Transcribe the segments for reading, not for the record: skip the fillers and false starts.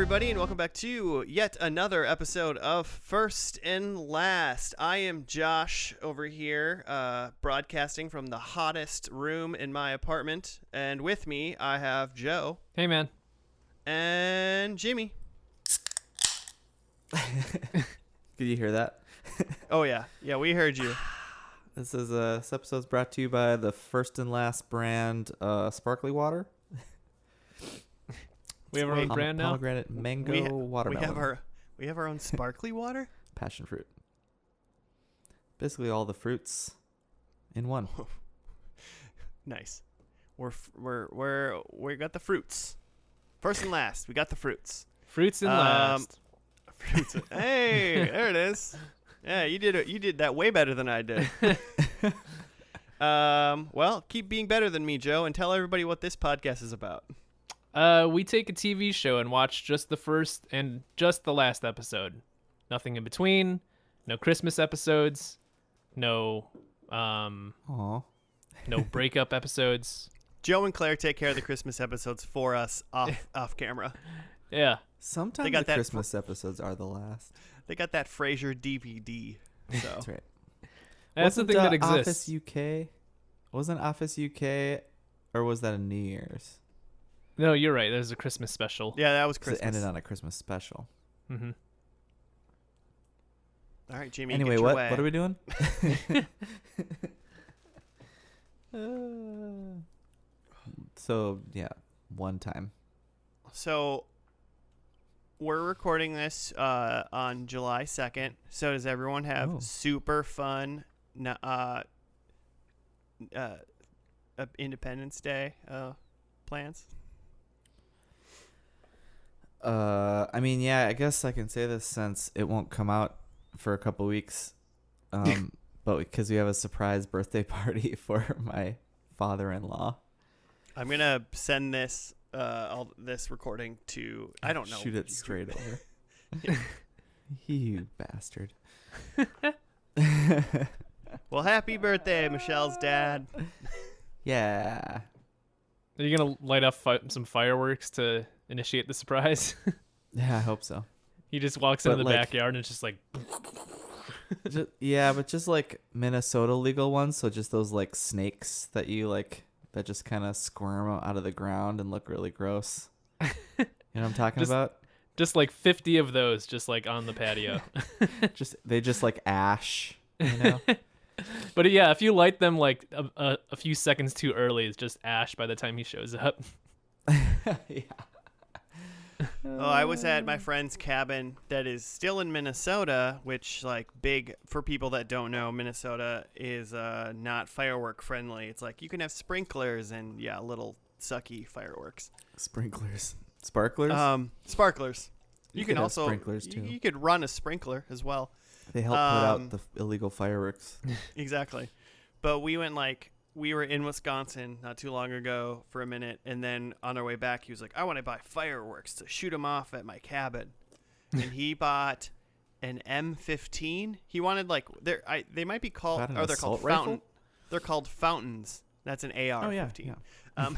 everybody, and welcome back to yet another episode of First and Last. I am Josh over here, broadcasting from the hottest room in my apartment, and with me I have Joe. Hey, man. And Jimmy. Did you hear that? Oh, yeah. Yeah, we heard you. This episode's brought to you by the First and Last brand sparkly water. We have our own brand now? Pomegranate mango watermelon. We have our own sparkly water? Passion fruit. Basically all the fruits in one. Nice. We got the fruits. First and last, we got the fruits. Fruits and last. Fruits. Hey, there it is. Yeah, you did that way better than I did. Well, keep being better than me, Joe, and tell everybody what this podcast is about. We take a TV show and watch just the first and just the last episode. Nothing in between. No Christmas episodes. No no breakup episodes. Joe and Claire take care of the Christmas episodes for us off camera. Yeah. Sometimes the Christmas episodes are the last. They got that Frasier DVD. So. That's right. That's the thing that exists. Office UK? Wasn't Office UK, or was that a New Year's? No, you're right. There's a Christmas special. Yeah, that was Christmas. It ended on a Christmas special. Mm-hmm. All right, Jimmy. Anyway, get your what way. are we doing? So yeah, one time. So we're recording this on July 2nd. So does everyone have super fun Independence Day plans? I mean, yeah, I guess I can say this since it won't come out for a couple weeks. But because we have a surprise birthday party for my father-in-law. I'm going to send this all this recording to, I don't know. Shoot it straight over. You bastard. Well, happy birthday, Michelle's dad. Yeah. Are you going to light up some fireworks to initiate the surprise? Yeah, I hope so. He just walks into the backyard and it's just like... Yeah, but just like Minnesota legal ones. So just those like snakes that you like, that just kind of squirm out of the ground and look really gross. You know what I'm talking about? Just like 50 of those just like on the patio. They just like ash, you know? But yeah, if you light them like a few seconds too early, it's just ash by the time he shows up. Yeah. Oh, I was at my friend's cabin that is still in Minnesota, which, like, big for people that don't know, Minnesota is not firework friendly. It's like you can have sprinklers and little sucky fireworks. Sprinklers, sparklers. Sparklers. You can also sprinklers too. You could run a sprinkler as well. They help put out the illegal fireworks. Exactly. But we were in Wisconsin not too long ago for a minute, and then on our way back, he was like, I want to buy fireworks to shoot them off at my cabin. And he bought an M15. He wanted, like, they might be called, or they're called fountain. They're called fountains. That's an AR-15. Oh,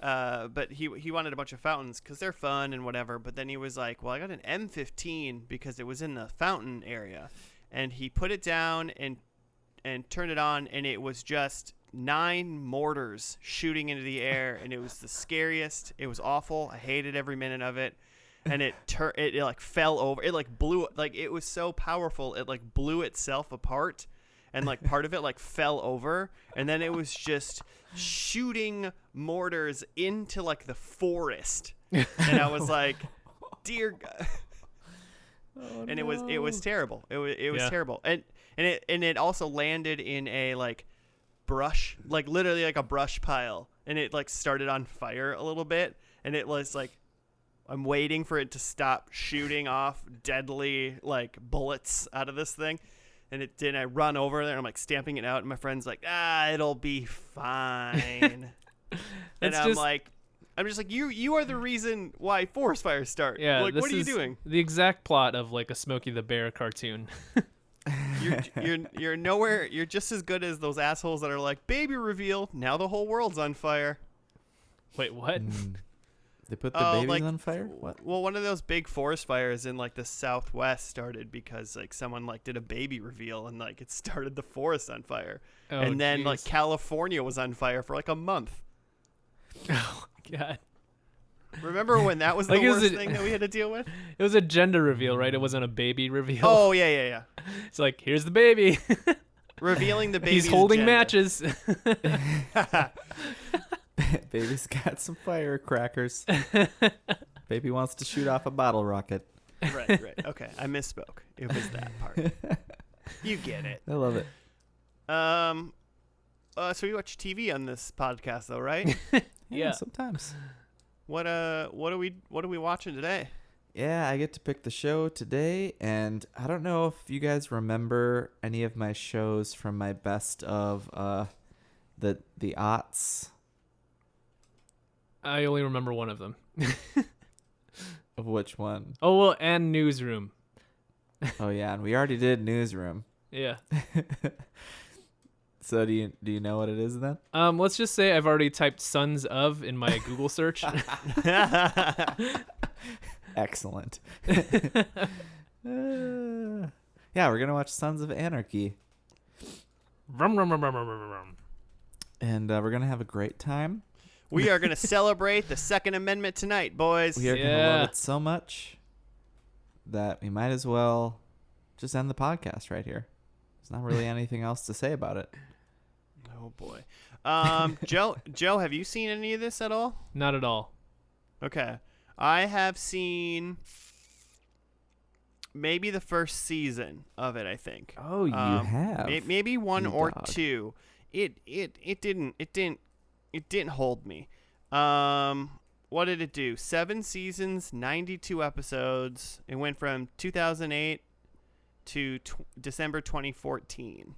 yeah. But he wanted a bunch of fountains because they're fun and whatever. But then he was like, well, I got an M15 because it was in the fountain area. And he put it down and turned it on, and it was just 9 mortars shooting into the air, and it was the scariest. It was awful. I hated every minute of it. And it like fell over. It like blew, like it was so powerful. It like blew itself apart, and like part of it like fell over, and then it was just shooting mortars into like the forest. And I was like, dear God. Oh, and it was terrible. It was terrible. And it also landed in a like brush, like literally like a brush pile, and it like started on fire a little bit, and it was like, I'm waiting for it to stop shooting off deadly like bullets out of this thing, and it didn't. I run over there and I'm like stamping it out, and my friend's like, it'll be fine. And I'm just like, you are the reason why forest fires start. Yeah, like, what are you doing? The exact plot of like a Smokey the Bear cartoon. You're nowhere. You're just as good as those assholes that are like, baby reveal. Now the whole world's on fire. Wait, what? They put the babies on fire? What? Well, one of those big forest fires in like the Southwest started because like someone like did a baby reveal and like it started the forest on fire. Oh, And then geez. like California was on fire for like a month. Oh my god. Remember when that was the Like, it was worst a- thing that we had to deal with? It was a gender reveal, right? It wasn't a baby reveal. Oh, yeah. It's like, here's the baby. Revealing the baby's He's holding gender. matches. Baby's got some firecrackers. Baby wants to shoot off a bottle rocket. Right. Okay, I misspoke. It was that part. You get it. I love it. So we watch TV on this podcast, though, right? Yeah. Sometimes. What are we watching today? Yeah, I get to pick the show today, and I don't know if you guys remember any of my shows from my best of the aughts. I only remember one of them. Of which one? Oh, well, and Newsroom. Oh yeah, and we already did Newsroom. Yeah. So do you know what it is then? Let's just say I've already typed Sons of in my Google search. Excellent. Yeah, we're gonna watch Sons of Anarchy, Rum, rum, rum, rum, rum, rum, rum. and we're gonna have a great time. We are going to celebrate the Second Amendment tonight, boys. We are gonna Yeah. love it so much that we might as well just end the podcast right here. There's not really anything else to say about it. Oh boy. Joe, have you seen any of this at all? Not at all. Okay. I have seen maybe the first season of it, I think. Oh, you have? Maybe one you or dog. two. It didn't hold me. What did it do? 7 seasons, 92 episodes. It went from 2008 to December 2014.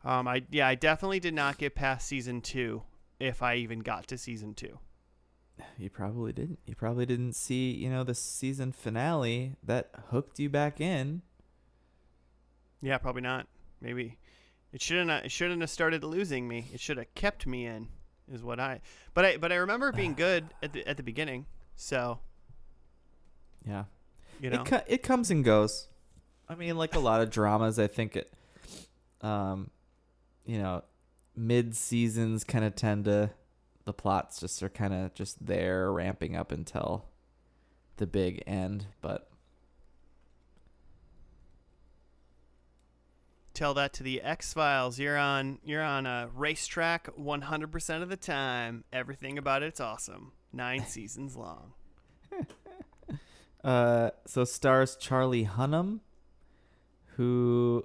I definitely did not get past season 2, if I even got to season 2. You probably didn't. You probably didn't see, the season finale that hooked you back in. Yeah, probably not. Maybe it shouldn't have started losing me. It should have kept me in. Is what But I remember it being good at the beginning. So Yeah. it It comes and goes. I mean, like a lot of dramas, I think it, mid seasons kind of tend to, the plots just are kind of just there ramping up until the big end. But tell that to the X-Files. You're on a racetrack 100% of the time. Everything about it's awesome. 9 seasons long. so stars Charlie Hunnam, who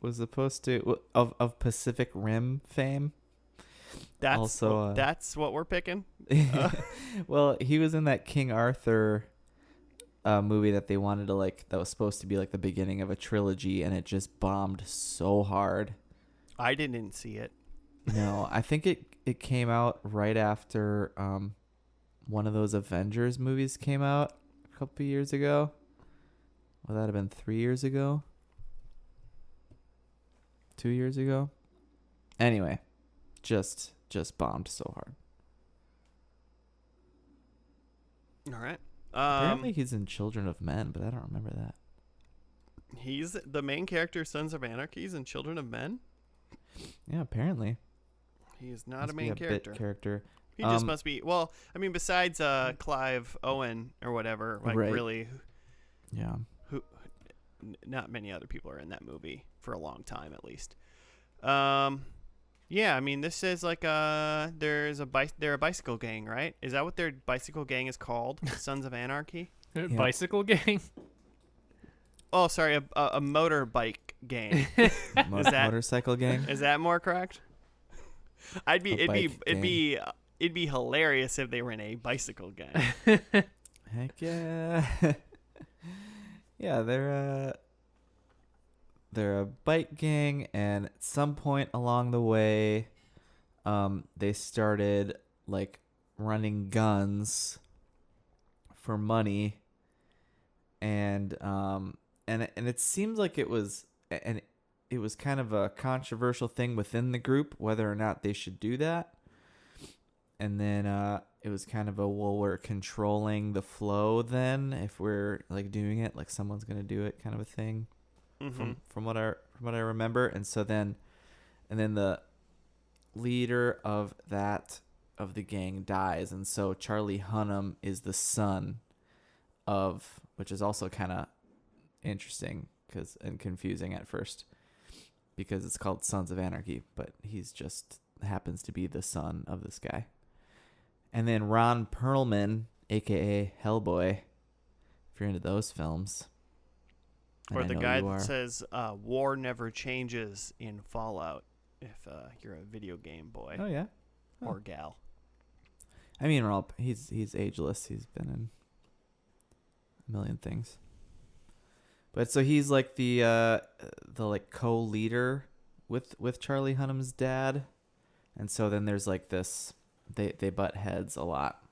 was supposed to of Pacific Rim fame. That's what we're picking. Well, he was in that King Arthur movie that they wanted to that was supposed to be like the beginning of a trilogy, and it just bombed so hard. I didn't see it. No, I think it came out right after one of those Avengers movies came out a couple years ago. Would that have been 3 years ago? 2 years ago? Anyway, just bombed so hard. All right. Apparently he's in Children of Men, but I don't remember that. He's the main character, Sons of Anarchy, and Children of Men. Yeah, apparently. He is not Must a be main character. Bit character. He just must be. Well, I mean, besides Clive Owen or whatever, like Right. really, Yeah. not many other people are in that movie for a long time, at least. Yeah, I mean, this is like they're a bicycle gang, right? Is that what their bicycle gang is called? Sons of Anarchy? Bicycle gang? Oh, sorry, a motorbike gang. Motorcycle gang. Is that more correct? It'd be hilarious if they were in a bicycle gang. Heck yeah. Yeah, they're a bike gang, and at some point along the way, they started running guns for money, and it seems like it was kind of a controversial thing within the group whether or not they should do that. and then it was kind of a, well, we're controlling the flow then if we're like doing it, like someone's gonna do it kind of a thing. From what I remember. And so then the leader of the gang dies, and so Charlie Hunnam is the son of, which is also kind of interesting and confusing at first because it's called Sons of Anarchy, but he's just happens to be the son of this guy. And then Ron Perlman, aka Hellboy, if you're into those films. Or the guy that says war never changes in Fallout, if you're a video game boy. Oh yeah. Or gal. I mean, he's ageless. He's been in a million things. But so he's like the like co-leader with Charlie Hunnam's dad. And so then there's like this, they butt heads a lot.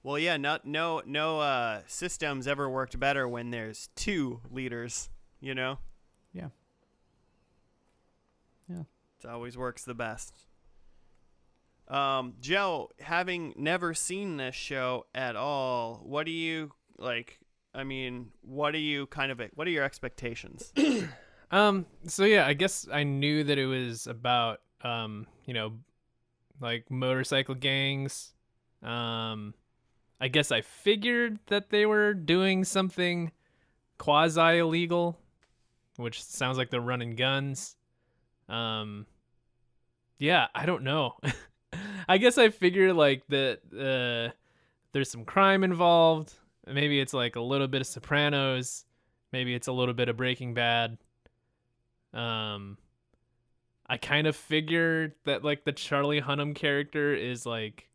Well, yeah, no systems ever worked better when there's two leaders, you know? Yeah. Yeah. It always works the best. Joe, having never seen this show at all, what do you like? I mean, what are your expectations? So yeah, I guess I knew that it was about like motorcycle gangs. I guess I figured that they were doing something quasi illegal, which sounds like they're running guns. Yeah, I don't know. I guess I figured like that there's some crime involved. Maybe it's like a little bit of Sopranos. Maybe it's a little bit of Breaking Bad. I kind of figured that like the Charlie Hunnam character is like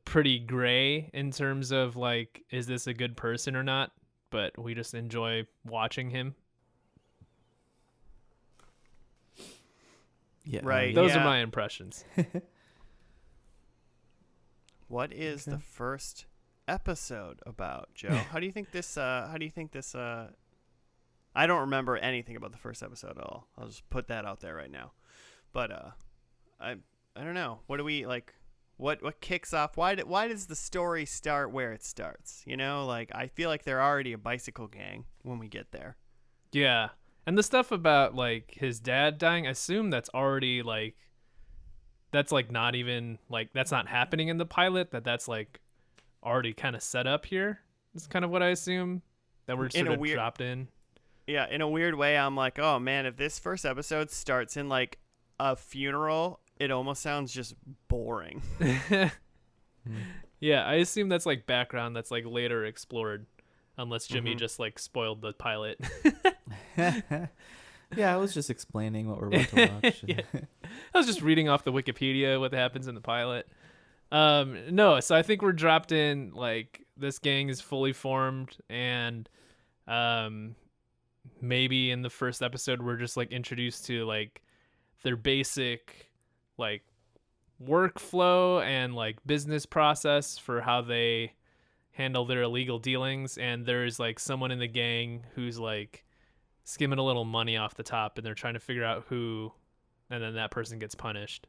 pretty gray in terms of like, is this a good person or not? But we just enjoy watching him. Yeah, right. Those are my impressions. What is the first episode about, Joe? How do you think this I don't remember anything about the first episode at all. I'll just put that out there right now. But I don't know. What do we like? What kicks off? Why does the story start where it starts? You know, like I feel like they're already a bicycle gang when we get there. Yeah. And the stuff about like his dad dying, I assume that's already like, that's like not even like, that's not happening in the pilot, that's like already kind of set up here. That's kind of what I assume, that we're sort of dropped in. Yeah, in a weird way, I'm like, oh man, if this first episode starts in like a funeral, it almost sounds just boring. Yeah, I assume that's like background that's like later explored, unless Jimmy just like spoiled the pilot. Yeah, I was just explaining what we're about to watch. Yeah. I was just reading off the Wikipedia what happens in the pilot. No, so I think we're dropped in, like this gang is fully formed, and maybe in the first episode we're just like introduced to like their basic like workflow and like business process for how they handle their illegal dealings, and there's like someone in the gang who's like skimming a little money off the top, and they're trying to figure out who, and then that person gets punished.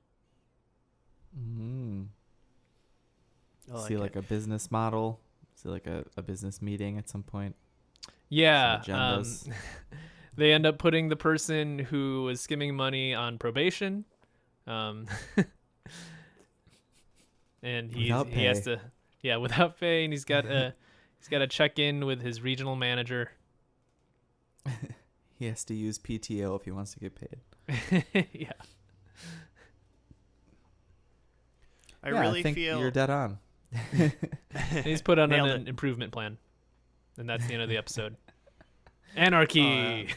See like a business model, see like a business meeting at some point. Yeah. They end up putting the person who was skimming money on probation, and he has to, without pay, and he's got to check in with his regional manager. He has to use PTO if he wants to get paid. Yeah. I think feel you're dead on. He's put on an improvement plan, and that's the end of the episode. Anarchy.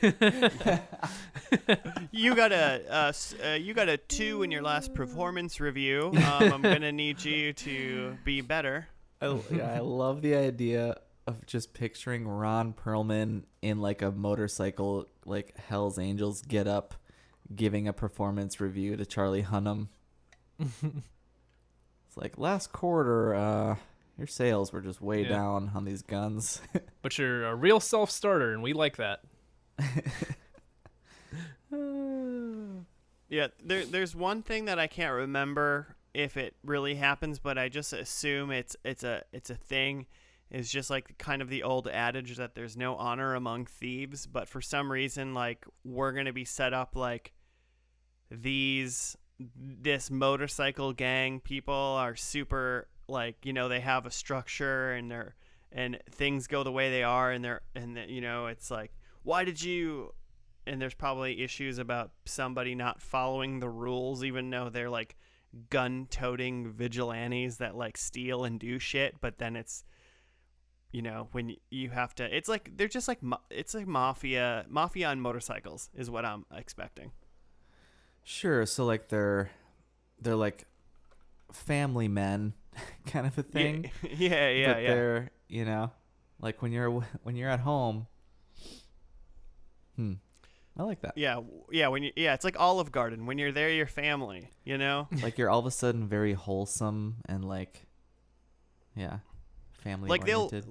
You got a 2 in your last performance review. I'm gonna need you to be better. I love the idea of just picturing Ron Perlman in like a motorcycle, like Hell's Angels get up, giving a performance review to Charlie Hunnam. It's like, last quarter, your sales were just way down on these guns. But you're a real self-starter, and we like that. Yeah, there's one thing that I can't remember if it really happens, but I just assume it's a thing. Is just like kind of the old adage that there's no honor among thieves, but for some reason, like, we're gonna be set up like this motorcycle gang people are super, like, they have a structure, and things go the way they are, and it's like, why did you? And there's probably issues about somebody not following the rules, even though they're like gun-toting vigilantes that like steal and do shit. But then it's, when you have to, it's like they're just like it's like mafia on motorcycles is what I'm expecting. Sure. So like they're like family men, kind of a thing. Yeah. But they're like when you're at home. I like that. Yeah. It's like Olive Garden. When you're there, you're family. Like you're all of a sudden very wholesome and like, family oriented.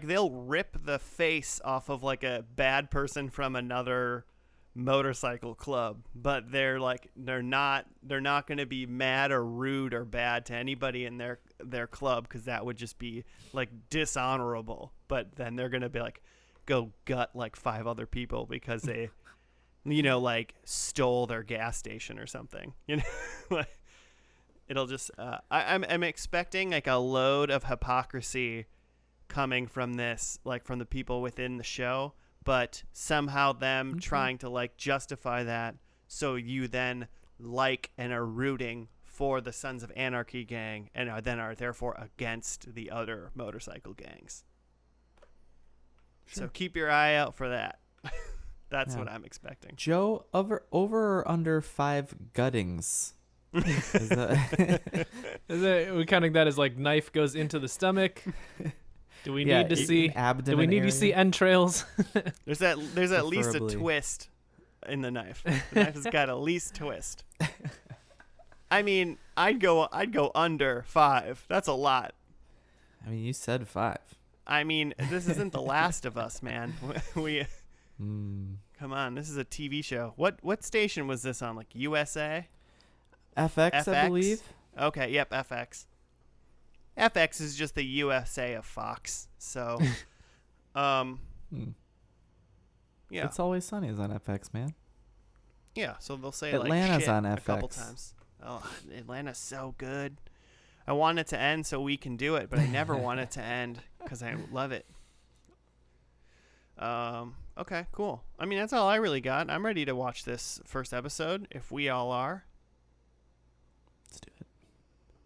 They'll rip the face off of like a bad person from another motorcycle club, but they're not going to be mad or rude or bad to anybody in their club, because that would just be like dishonorable. But then they're going to be like, go gut like 5 other people because they like stole their gas station or something. Like, it'll just I'm expecting like a load of hypocrisy coming from this, like from the people within the show, but somehow them trying to like justify that, so you then like and are rooting for the Sons of Anarchy gang and are therefore against the other motorcycle gangs. Sure. So keep your eye out for that. That's what I'm expecting. Joe, over or under 5 guttings? Is that... we counting that as like knife goes into the stomach? Do we need to see abdomen? Do we need to see entrails? There's at least a twist in the knife. The knife has got at least twist. I mean, I'd go under 5. That's a lot. I mean, you said 5. I mean, this isn't The Last of Us, man. Come on, this is a TV show. What station was this on? Like USA? FX, I believe. Okay, yep, FX. FX is just the USA of Fox. So, yeah. It's Always Sunny is on FX, man. Yeah, so they'll say Atlanta's like shit on FX a couple times. Oh, Atlanta's so good. I want it to end so we can do it, but I never want it to end because I love it. Okay, cool. I mean, that's all I really got. I'm ready to watch this first episode, if we all are. Let's do it.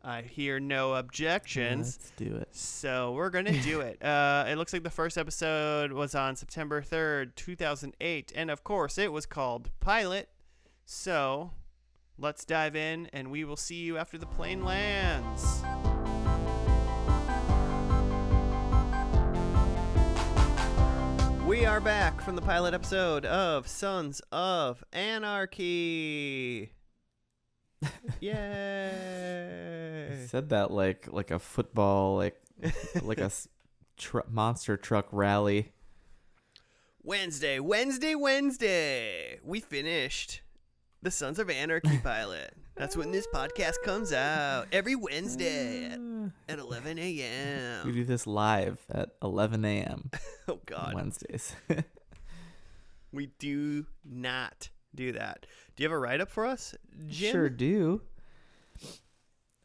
I hear no objections. Let's do it. So we're going to do it. It looks like the first episode was on September 3rd, 2008. And, of course, it was called Pilot. So let's dive in, and we will see you after the plane lands. We are back from the pilot episode of Sons of Anarchy. Yay! You said that like a football, like a monster truck rally. Wednesday. We finished the Sons of Anarchy pilot. That's when this podcast comes out. Every Wednesday at 11 a.m. We do this live at 11 a.m. Oh, God. Wednesdays. We do not do that. Do you have a write-up for us, Jim? Sure do.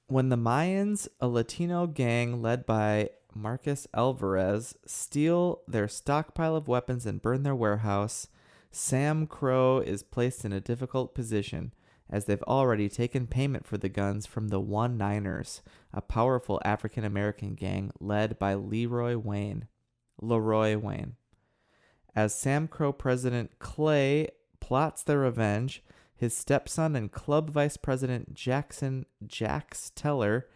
When the Mayans, a Latino gang led by Marcus Alvarez, steal their stockpile of weapons and burn their warehouse, SAMCRO is placed in a difficult position, as they've already taken payment for the guns from the One-Niners, a powerful African-American gang led by Leroy Wayne. As SAMCRO President Clay plots their revenge, his stepson and club vice president Jax Teller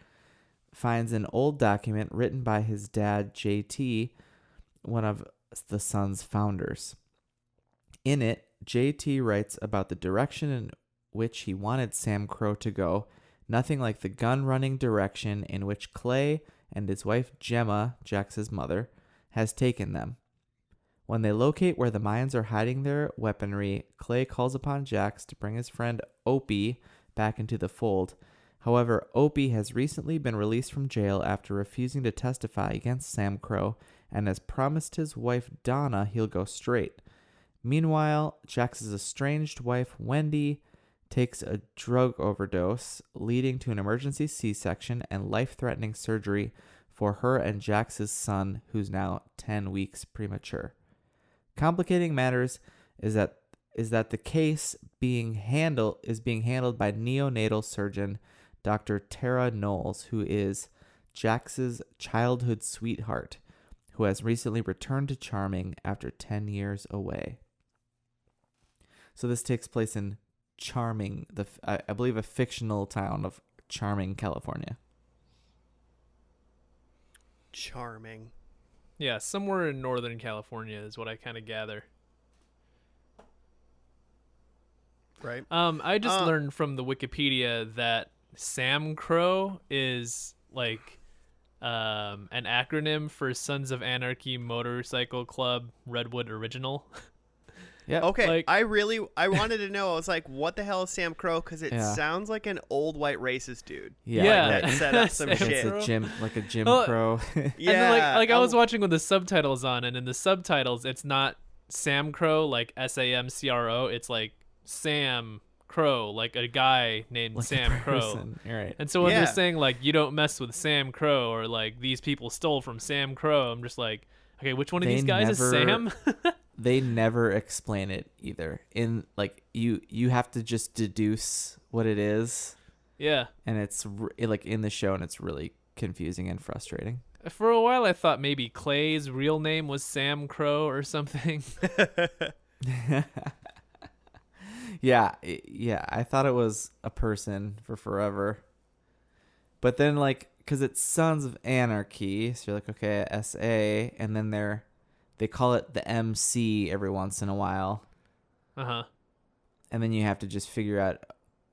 finds an old document written by his dad, JT, one of the Sun's founders. In it, JT writes about the direction in which he wanted SAMCRO to go, nothing like the gun-running direction in which Clay and his wife Gemma, Jax's mother, has taken them. When they locate where the Mayans are hiding their weaponry, Clay calls upon Jax to bring his friend Opie back into the fold, However, Opie has recently been released from jail after refusing to testify against SAMCRO and has promised his wife Donna he'll go straight. Meanwhile, Jax's estranged wife Wendy takes a drug overdose, leading to an emergency C-section and life-threatening surgery for her and Jax's son, who's now 10 weeks premature. Complicating matters is that the case is being handled by neonatal surgeon Dr. Tara Knowles, who is Jax's childhood sweetheart, who has recently returned to Charming after 10 years away. So this takes place in Charming, I believe a fictional town of Charming, California. Charming. Yeah, somewhere in Northern California is what I kind of gather. Right. I just learned from the Wikipedia that SAMCRO is like an acronym for Sons of Anarchy Motorcycle Club Redwood Original. Yeah. Okay. I wanted to know. I was like, what the hell is Sam Crow? Because it sounds like an old white racist dude. Yeah. That set up some shit. It's a Jim Crow. Yeah. And like I was watching with the subtitles on, and in the subtitles, it's not SAMCRO, like SAMCRO. It's like Sam Crow, like a guy named like Sam Crow. Right. And so when they're saying like you don't mess with Sam Crow, or like these people stole from Sam Crow, I'm just like, okay, which one of these guys is Sam? They never explain it either. In like you have to just deduce what it is. Yeah. And it's like in the show, and it's really confusing and frustrating. For a while, I thought maybe Clay's real name was Sam Crow or something. Yeah, I thought it was a person for forever. But then, like, because it's Sons of Anarchy, so you're like, okay, SA, and then they call it the MC every once in a while. Uh-huh. And then you have to just figure out,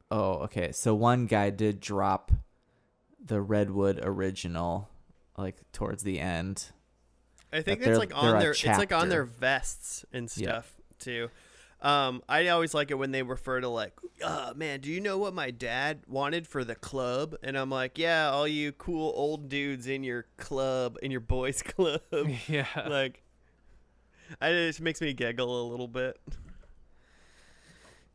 oh, okay, so one guy did drop the Redwood original, like, towards the end. I think it's like on their, it's like on their vests and stuff, too. I always like it when they refer to like, man, do you know what my dad wanted for the club? And I'm like, yeah, all you cool old dudes in your club, in your boys club. Yeah. Like, it just makes me giggle a little bit.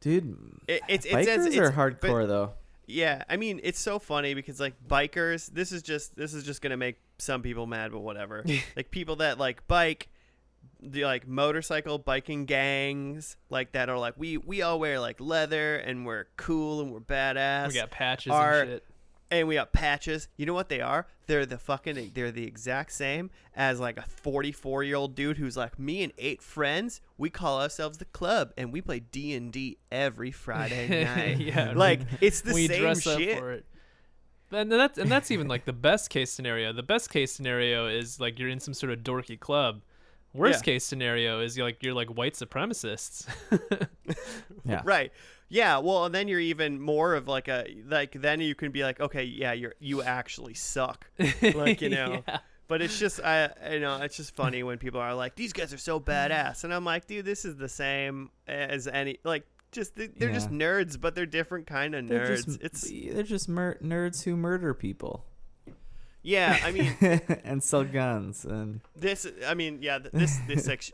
Dude, bikers are hardcore though. Yeah, I mean, it's so funny because like bikers, this is just gonna make some people mad, but whatever. Like people that like bike, the like motorcycle biking gangs like that are like we all wear like leather and we're cool and we're badass. We got patches and shit. And we got patches. You know what they are? They're the exact same as like a 44-year-old dude who's like, me and 8 friends, we call ourselves the club and we play D&D every Friday night. Yeah, like it's the we same dress shit. up for it. And that's even like the best case scenario. The best case scenario is like you're in some sort of dorky club. Worst case scenario is you're like white supremacists. Yeah. Right. Yeah. Well, and then you're even more of like then you can be like, okay, yeah, you actually suck. Like, you know. Yeah. But it's just it's just funny when people are like, these guys are so badass, and I'm like, dude, this is the same as any like. Just they're just nerds, but they're different kind of nerds. They're just nerds who murder people. Yeah, I mean, and sell guns and this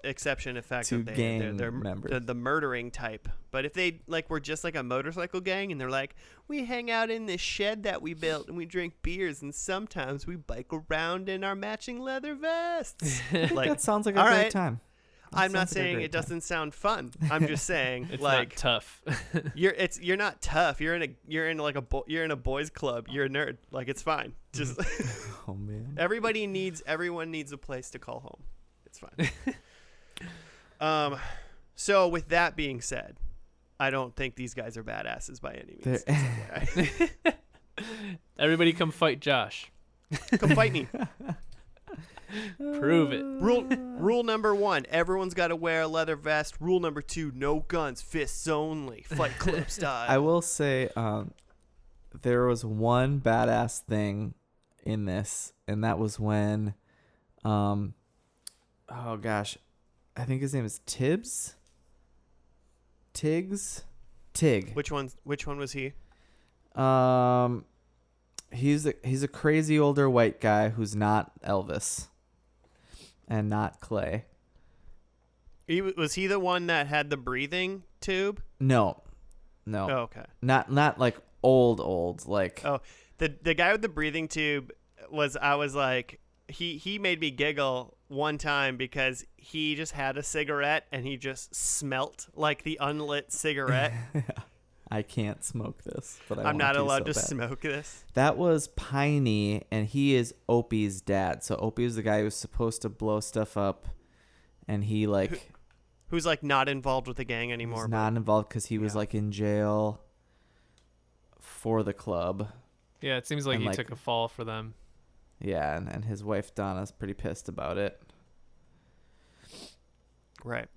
exception effect to of they're members, the murdering type. But if they like were just like a motorcycle gang and they're like, we hang out in this shed that we built and we drink beers and sometimes we bike around in our matching leather vests. Like that sounds like a great time. I'm not saying it doesn't sound fun. I'm just saying it's like not tough. you're not tough. You're in a boys club. You're a nerd. Like it's fine. Just oh man. Everyone needs a place to call home. It's fine. So with that being said, I don't think these guys are badasses by any means. Everybody come fight Josh. Come fight me. Prove it. Rule number 1, everyone's got to wear a leather vest. Rule number 2, no guns, fists only, Fight Club style. I will say there was one badass thing in this, and that was when oh gosh, I think his name is Tiggs. Which one was he? he's a crazy older white guy who's not Elvis and not Clay. Was he the one that had the breathing tube? No. Oh, okay. Not like old like. Oh, the guy with the breathing tube I was like, he made me giggle one time because he just had a cigarette and he just smelt like the unlit cigarette. I can't smoke this, but I'm not allowed to bad. smoke this. That was Piney, and he is Opie's dad. So Opie was the guy who was supposed to blow stuff up, and he like who's like not involved with the gang anymore. He's not involved because he was like in jail for the club. Yeah, it seems like And, he like, took a fall for them. Yeah, and his wife Donna's pretty pissed about it. Right.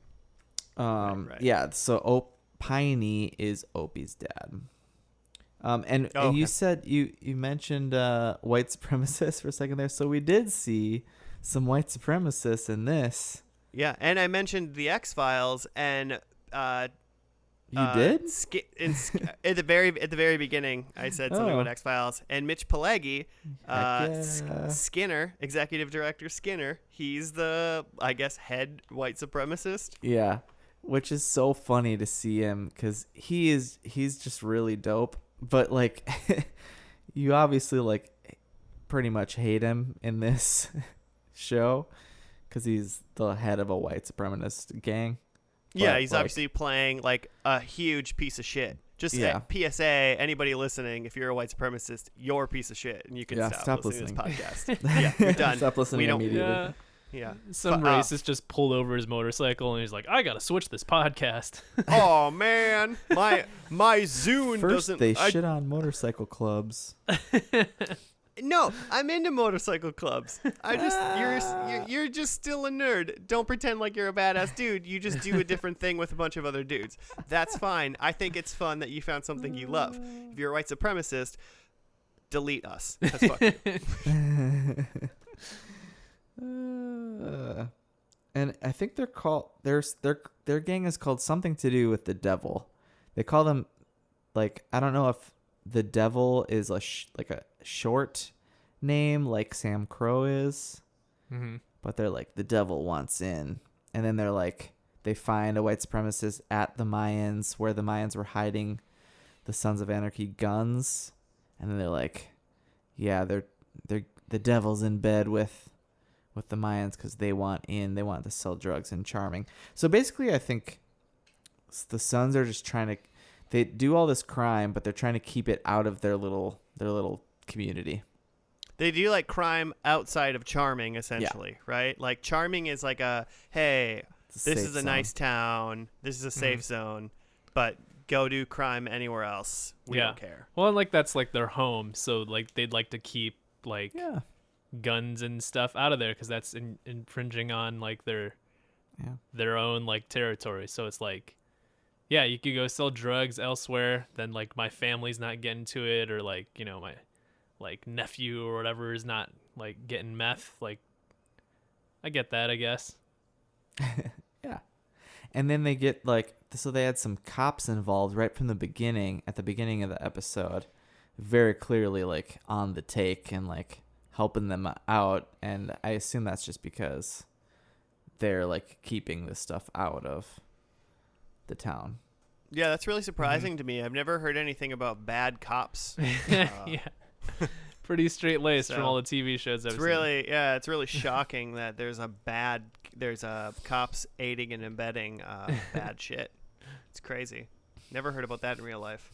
Right. Yeah, so Piney is Opie's dad. And you said you mentioned white supremacists for a second there. So we did see some white supremacists in this. Yeah, and I mentioned the X-Files, and you did at the very beginning. I said something about X-Files, and Mitch Pileggi, Skinner, executive director Skinner. He's the, I guess, head white supremacist. Yeah, which is so funny to see him because he's just really dope. But like, you obviously like pretty much hate him in this show because he's the head of a white supremacist gang. Yeah, he's obviously playing like a huge piece of shit. Just PSA, anybody listening, if you're a white supremacist, you're a piece of shit, and you can stop listening to this podcast. Yeah, you're done. Stop listening immediately. Yeah. Some racist just pulled over his motorcycle, and he's like, I got to switch this podcast. Oh, man. My Zune First doesn't... they shit on motorcycle clubs. No, I'm into motorcycle clubs. You're just still a nerd. Don't pretend like you're a badass dude. You just do a different thing with a bunch of other dudes. That's fine. I think it's fun that you found something you love. If you're a white supremacist, delete us. That's fucking. And I think they're called their gang is called something to do with the devil. They call them like, I don't know if the devil is like a short name like SAMCRO is, but they're like the devil wants in, and then they're like they find a white supremacist at the Mayans where the Mayans were hiding the Sons of Anarchy guns, and then they're like, yeah, they're the devil's in bed with the Mayans because they want to sell drugs in Charming. So basically, I think the Sons are just trying to. They do all this crime, but they're trying to keep it out of their little community. They do like crime outside of Charming, essentially, right? Like Charming is like hey, this is a nice town, this is a safe zone, but go do crime anywhere else. We don't care. Well, and like that's like their home, so like they'd like to keep like guns and stuff out of there because that's infringing on like their own like territory. So it's like. Yeah, you could go sell drugs elsewhere, then like my family's not getting to it, or like, you know, my like nephew or whatever is not like getting meth. Like, I get that, I guess. Yeah. And then they get like, so they had some cops involved right from the beginning, at the beginning of the episode, very clearly like on the take and like helping them out. And I assume that's just because they're like keeping this stuff out of the town. Yeah, that's really surprising to me. I've never heard anything about bad cops. Yeah. Pretty straight laced from all the TV shows I've seen. It's really shocking that there's cops aiding and abetting bad shit. It's crazy. Never heard about that in real life.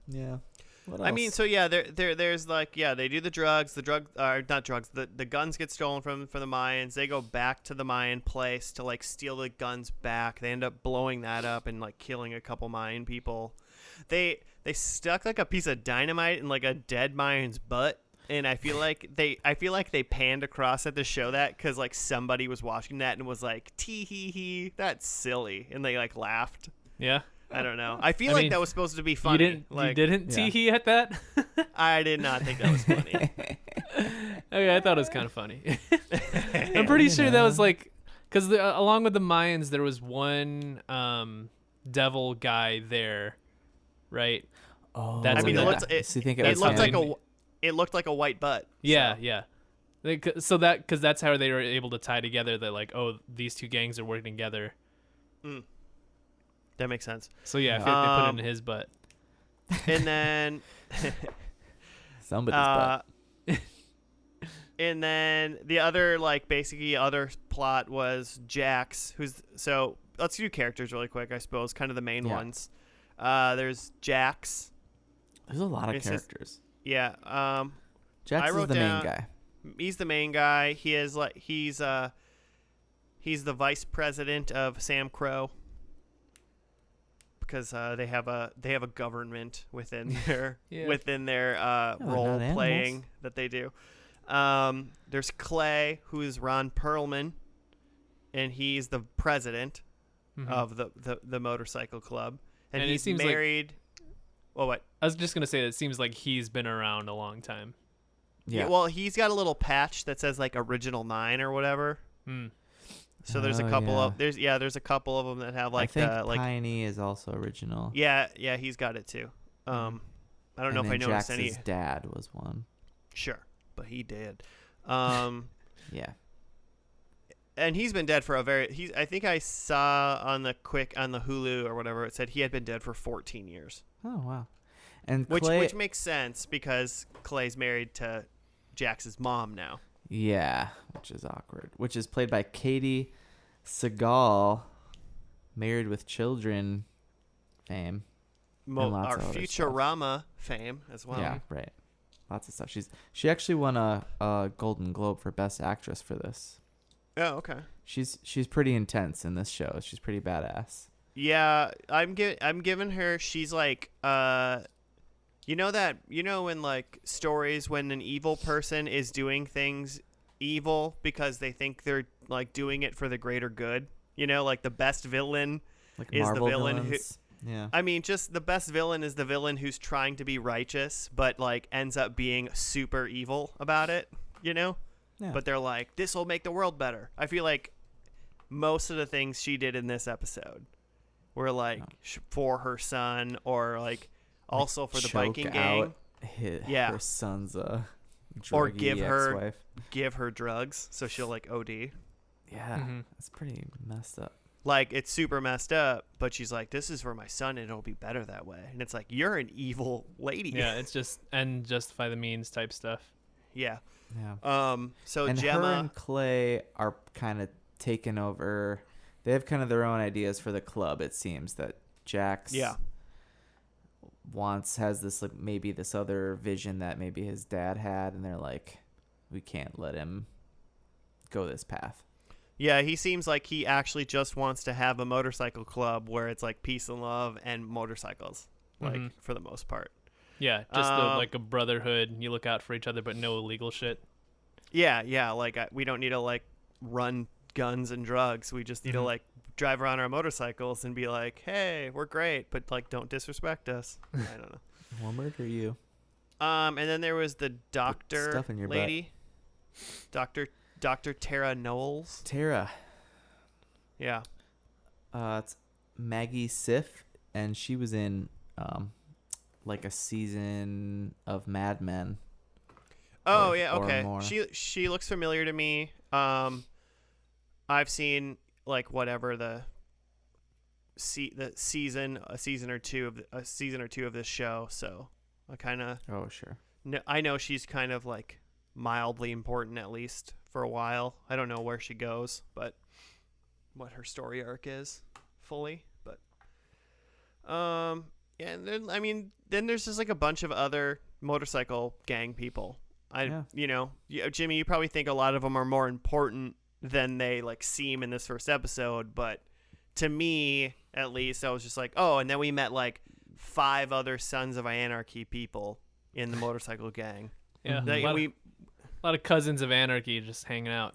Yeah. What else? I mean, so yeah, there's like, they do the drugs. The guns get stolen from the Mayans. They go back to the Mayan place to like steal the guns back. They end up blowing that up and like killing a couple Mayan people. They stuck like a piece of dynamite in like a dead Mayan's butt, and I feel like they panned across it to show that because like somebody was watching that and was like, tee hee hee, that's silly, and they like laughed. Yeah. I don't know. I feel like that was supposed to be funny. You didn't tee-hee at that? I did not think that was funny. Okay, I thought it was kind of funny. I'm pretty sure that was like, because along with the Mayans, there was one devil guy there right? Oh, That's I mean, in it the- looked So you think it looked like canon. it looked like a white butt. Yeah, so. yeah. So that because that's how they were able to tie together that like, oh, these two gangs are working together. That makes sense. So yeah, I feel like they put it in Um, his butt. And then somebody's butt. and then the other basically other plot was Jax, so let's do characters really quick, I suppose, kind of the main Yeah. ones. There's Jax. There's a lot of it's just- characters. Yeah. Jax I is wrote the down- main guy. He's the main guy. He's the vice president of SAMCRO because they have a government within their not role animals. playing that they do. There's Clay, who is Ron Perlman, and he's the president of the motorcycle club, and And it he's seems like- married. Well, what? I was just gonna say that it seems like he's been around a long time. Yeah. Well, he's got a little patch that says Original 9 or whatever. So there's a Oh, couple yeah. of there's a couple of them that have I think the Piney is also original. yeah, he's got it too. I don't know if I noticed any. Jax's dad was one. Sure, but he did. Yeah. And he's been dead for I think I saw on the Hulu or whatever, it said he had been dead for 14 years. Oh wow. And Which Clay, which makes sense because Clay's married to Jax's mom now. yeah, which is awkward. Which is played by Katie Seagal, Married with Children fame. And lots Our of other Futurama fame as well. Yeah, right. Lots of stuff. She actually won a Golden Globe for Best Actress for this. Oh, okay. She's pretty intense in this show. She's pretty badass. Yeah, I'm giving her. She's like, in stories when an evil person is doing things evil because they think they're doing it for the greater good. The best villain Like is Marvel the villain villains. Yeah. I mean, just the best villain is the villain who's trying to be righteous, but ends up being super evil about it. Yeah. But they're like, this will make the world better. I feel like most of the things she did in this episode were for her son or also for the choke biking out gang. her son's Or druggy give her drugs so she'll OD. Yeah, it's pretty messed up. It's super messed up, but she's like, this is for my son and it'll be better that way. And it's you're an evil lady. Yeah, it's just and justify the means type stuff. Yeah. Yeah. So And Gemma. her and Clay are kind of taking over. They have kind of their own ideas for the club. It seems that Jax has this maybe this other vision that maybe his dad had, and they're like, we can't let him go this path. Yeah, he seems like he actually just wants to have a motorcycle club where it's peace and love and motorcycles, for the most part. Yeah, just a brotherhood. You look out for each other, but no illegal shit. Yeah. We don't need to run guns and drugs. We just need to drive around our motorcycles and be like, hey, we're great, but don't disrespect us. I don't know. We'll murder you. And then there was the doctor stuff in your lady, Dr. Tara Knowles. Tara. Yeah. It's Maggie Siff, and she was in a season of Mad Men. Oh, or- yeah, or okay. more. She looks familiar to me. I've seen whatever the season or two of this show, so I kind of Oh, sure. I know she's kind of mildly important at least for a while. I don't know where she goes, but what her story arc is fully, but yeah, and then there's just a bunch of other motorcycle gang people. Jimmy, you probably think a lot of them are more important than they seem in this first episode, but to me at least I was just oh, and then we met 5 other Sons of Anarchy people in the motorcycle gang. Yeah, A a lot of cousins of Anarchy just hanging out.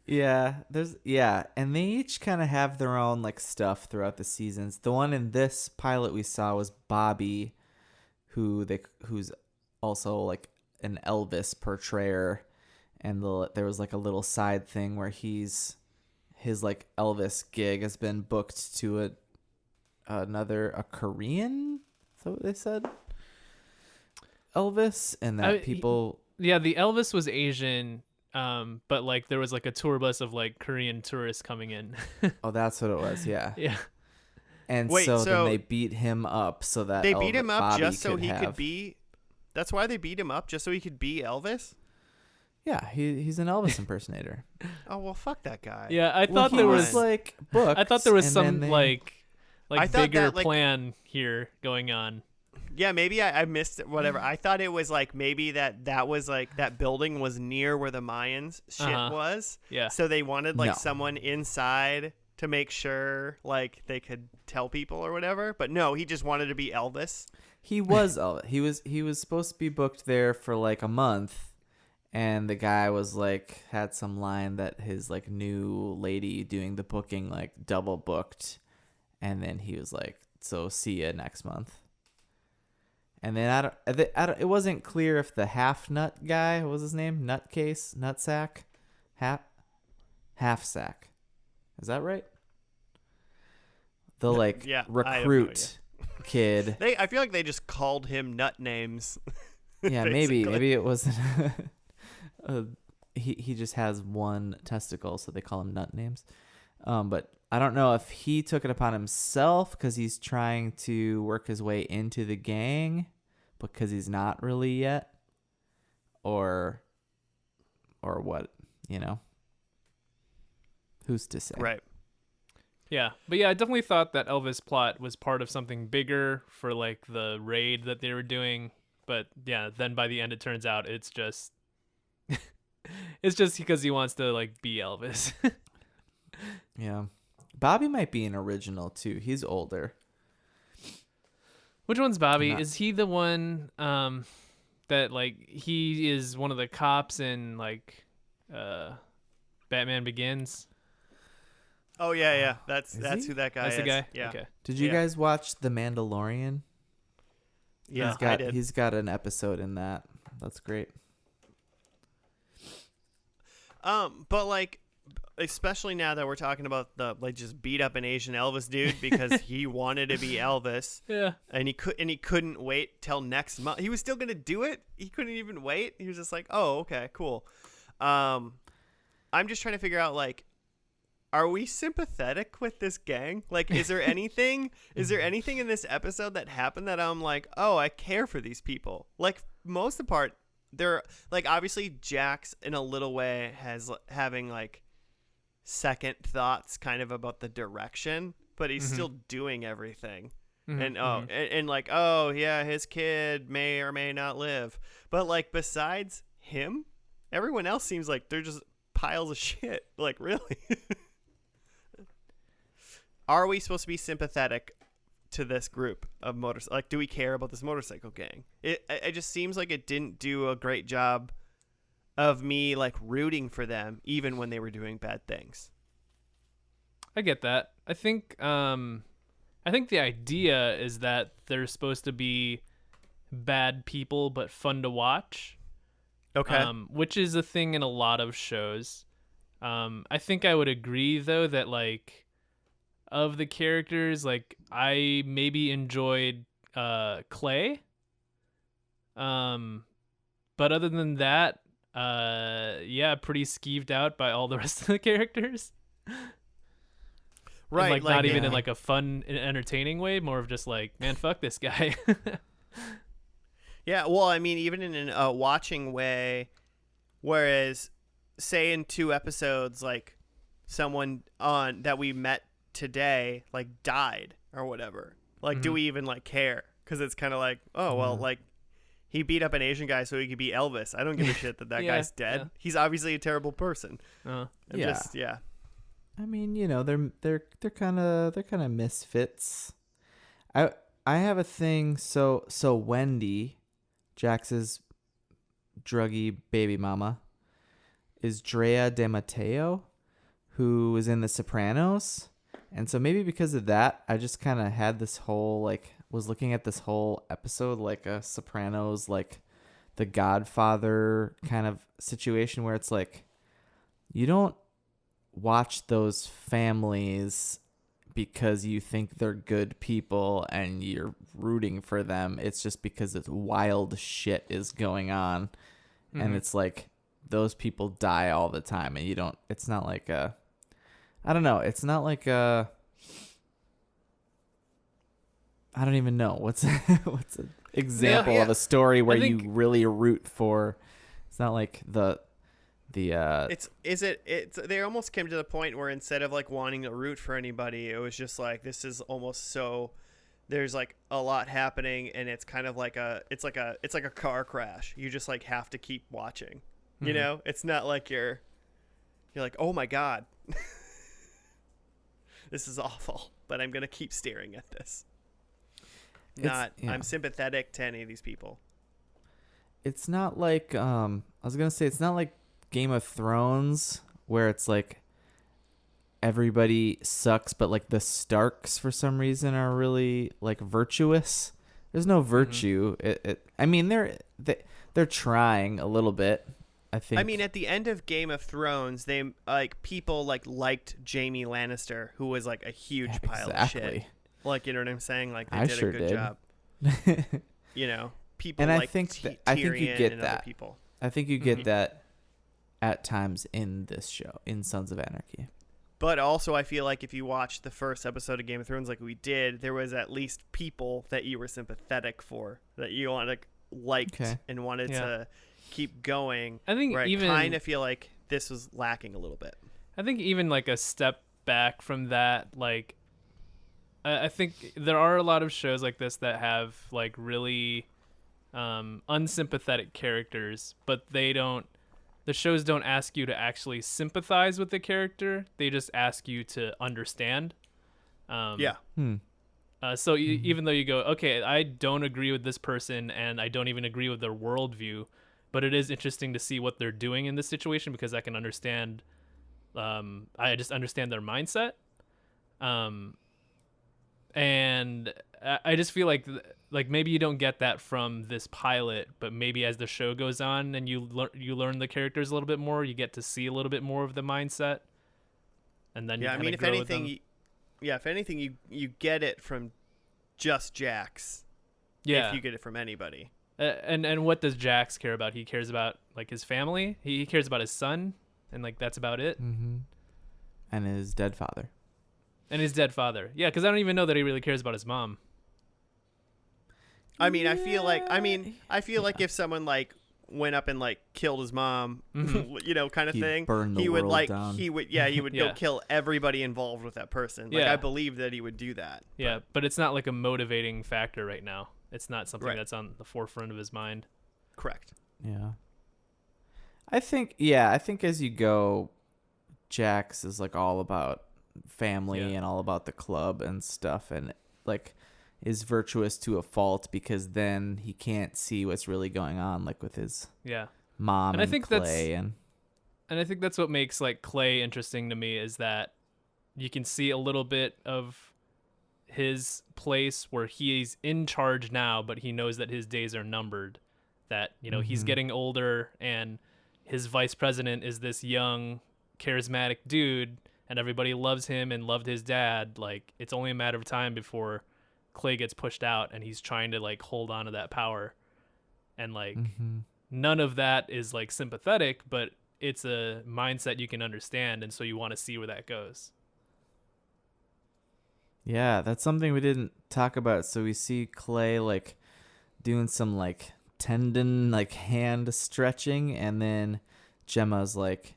Yeah, and they each kind of have their own stuff throughout the seasons. The one in this pilot we saw was Bobby, who's also an Elvis portrayer, and there was a little side thing where his Elvis gig has been booked to a Korean. Is that what they said? Elvis, and that people. Yeah, the Elvis was Asian, but like there was like a tour bus of like Korean tourists coming in. Oh, that's what it was. Yeah. Yeah. And Wait, so so then they beat him up so that they beat him up Bobby just so he have... could be. That's why they beat him up, just so he could be Elvis. Yeah, he's an Elvis impersonator. Oh well, fuck that guy. Yeah, I thought he there was like books. I thought there was and some then like I thought bigger that, like- plan here going on. Yeah, maybe I missed it, whatever. I thought it was like maybe that was like that building was near where the Mayans shit was. Yeah. So they wanted like No. someone inside to make sure like they could tell people or whatever. But no, he just wanted to be Elvis. He was Elvis. He was supposed to be booked there for like a month, and the guy was like had some line that his like new lady doing the booking like double booked, and then he was like, "So see ya next month." And then I don't, it wasn't clear if the half nut guy, what was his name? Nutcase, Nutsack, half sack. Is that right? The like Yeah, I have no recruit kid. I feel like they just called him nut names. Yeah, basically. maybe it wasn't. He just has one testicle, so they call him nut names. But I don't know if he took it upon himself because he's trying to work his way into the gang, because he's not really yet, or what, you know? Who's to say? Right. Yeah, but yeah, I definitely thought that Elvis plot was part of something bigger for like the raid that they were doing. But yeah, then by the end it turns out it's just it's just because he wants to like be Elvis. Yeah. Bobby might be an original too. He's older. Which one's Bobby? Not- Is he the one that like he is one of the cops in like Batman Begins? Oh yeah. That's Is he? who that guy That's is. the guy? Yeah. Okay. Did you Yeah. guys watch The Mandalorian? Yeah, he's got, I did. He's got an episode in that. That's great. But like, especially now that we're talking about the like just beat up an Asian Elvis dude because he wanted to be Elvis Yeah. and he couldn't wait till next month. He was still gonna do it. He couldn't even wait. He was just like, oh, okay, cool. I'm just trying to figure out like, are we sympathetic with this gang? Like, is there anything in this episode that happened that I'm like, oh, I care for these people? Like, most of the part, they're like, obviously Jax in a little way has having like second thoughts kind of about the direction, but he's still doing everything. And and like, oh yeah, his kid may or may not live. But like, besides him, everyone else seems like they're just piles of shit. Like, really? Are we supposed to be sympathetic to this group of like, do we care about this motorcycle gang? It just seems like it didn't do a great job of me like rooting for them even when they were doing bad things. I get that. I think the idea is that they're supposed to be bad people but fun to watch. Okay. Which is a thing in a lot of shows. I think I would agree though that like of the characters, like I maybe enjoyed Clay. But other than that, yeah, pretty skeeved out by all the rest of the characters. Right. And, like not even yeah. in like a fun and entertaining way, more of just like, man, fuck this guy. Yeah, well, I mean, even in a watching way, whereas, say in 2 episodes, like, someone on that we met today, like, died or whatever. Like, do we even, like, care? Because it's kind of like, oh, well, like, he beat up an Asian guy so he could be Elvis. I don't give a shit that Yeah, guy's dead. yeah. He's obviously a terrible person. I'm Yeah. just, yeah. I mean, you know, they're kind of misfits. I have a thing. So Wendy, Jax's druggy baby mama, is Drea De Matteo, who was in The Sopranos, and so maybe because of that, I just kind of had this whole like was looking at this whole episode like a Sopranos, like the Godfather kind of situation where it's like you don't watch those families because you think they're good people and you're rooting for them. It's just because it's wild shit is going on. And it's like those people die all the time, and you don't. It's not like a. I don't know. It's not like a. I don't even know what's an example of a story where you really root for. It's not like the. They almost came to the point where instead of like wanting to root for anybody, it was just like this is almost so. There's like a lot happening, and it's kind of like it's like a car crash. You just like have to keep watching. You know, it's not like you're like, oh my god, this is awful, but I'm gonna keep staring at this. I'm sympathetic to any of these people. It's not like I was gonna say it's not like Game of Thrones where it's like everybody sucks, but like the Starks for some reason are really like virtuous. There's no virtue. I mean, they're trying a little bit. I think. I mean, at the end of Game of Thrones, they like people liked Jaime Lannister, who was like a huge pile of shit. Like, you know what I'm saying? Like they did a good job. You know, people. And like I think Tyrion I think you get and that. Other people. I think you get that at times in this show, in Sons of Anarchy. But also, I feel like if you watched the first episode of Game of Thrones like we did, there was at least people that you were sympathetic for, that you liked and wanted to keep going. I think I kind of feel like this was lacking a little bit. I think even like a step back from that, like I think there are a lot of shows like this that have like really unsympathetic characters, but the shows don't ask you to actually sympathize with the character. They just ask you to understand. So even though you go, okay, I don't agree with this person and I don't even agree with their worldview, but it is interesting to see what they're doing in this situation because I can understand. I just understand their mindset. And I just feel like maybe you don't get that from this pilot, but maybe as the show goes on and you learn the characters a little bit more, you get to see a little bit more of the mindset, and then if anything, you get it from just Jax. Yeah, if you get it from anybody. And what does Jax care about? He cares about like his family. He cares about his son, and like that's about it. And his dead father. Yeah, because I don't even know that he really cares about his mom. I mean, I feel like if someone like went up and like killed his mom, you know, kind of thing, he would down. He would go kill everybody involved with that person. Like I believe that he would do that. Yeah, but it's not like a motivating factor right now. It's not something that's on the forefront of his mind. Correct. Yeah. I think as you go, Jax is like all about family and all about the club and stuff, and like is virtuous to a fault because then he can't see what's really going on, like with his mom and I think Clay and I think that's what makes like Clay interesting to me is that you can see a little bit of his place where he's in charge now, but he knows that his days are numbered, that, you know, he's getting older and his vice president is this young charismatic dude and everybody loves him and loved his dad. Like it's only a matter of time before Clay gets pushed out and he's trying to like hold on to that power. And like none of that is like sympathetic, but it's a mindset you can understand. And so you want to see where that goes. Yeah, that's something we didn't talk about. So we see Clay like doing some like tendon, like hand stretching. And then Gemma's like,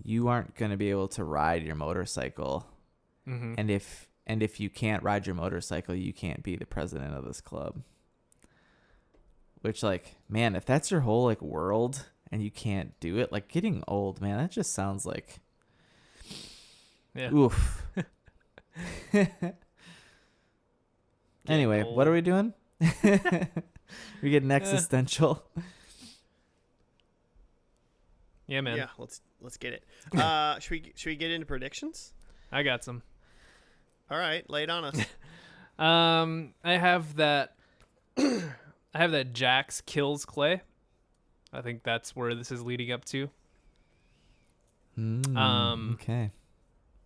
you aren't going to be able to ride your motorcycle. And if you can't ride your motorcycle, you can't be the president of this club. Which, like, man, if that's your whole like world and you can't do it, like getting old, man, that just sounds like oof. Anyway, what are we doing? We're getting existential. Yeah, man. Yeah, let's get it. Should we get into predictions? I got some. All right, lay it on us. I have that. I have that Jax kills Clay. I think that's where this is leading up to. Okay.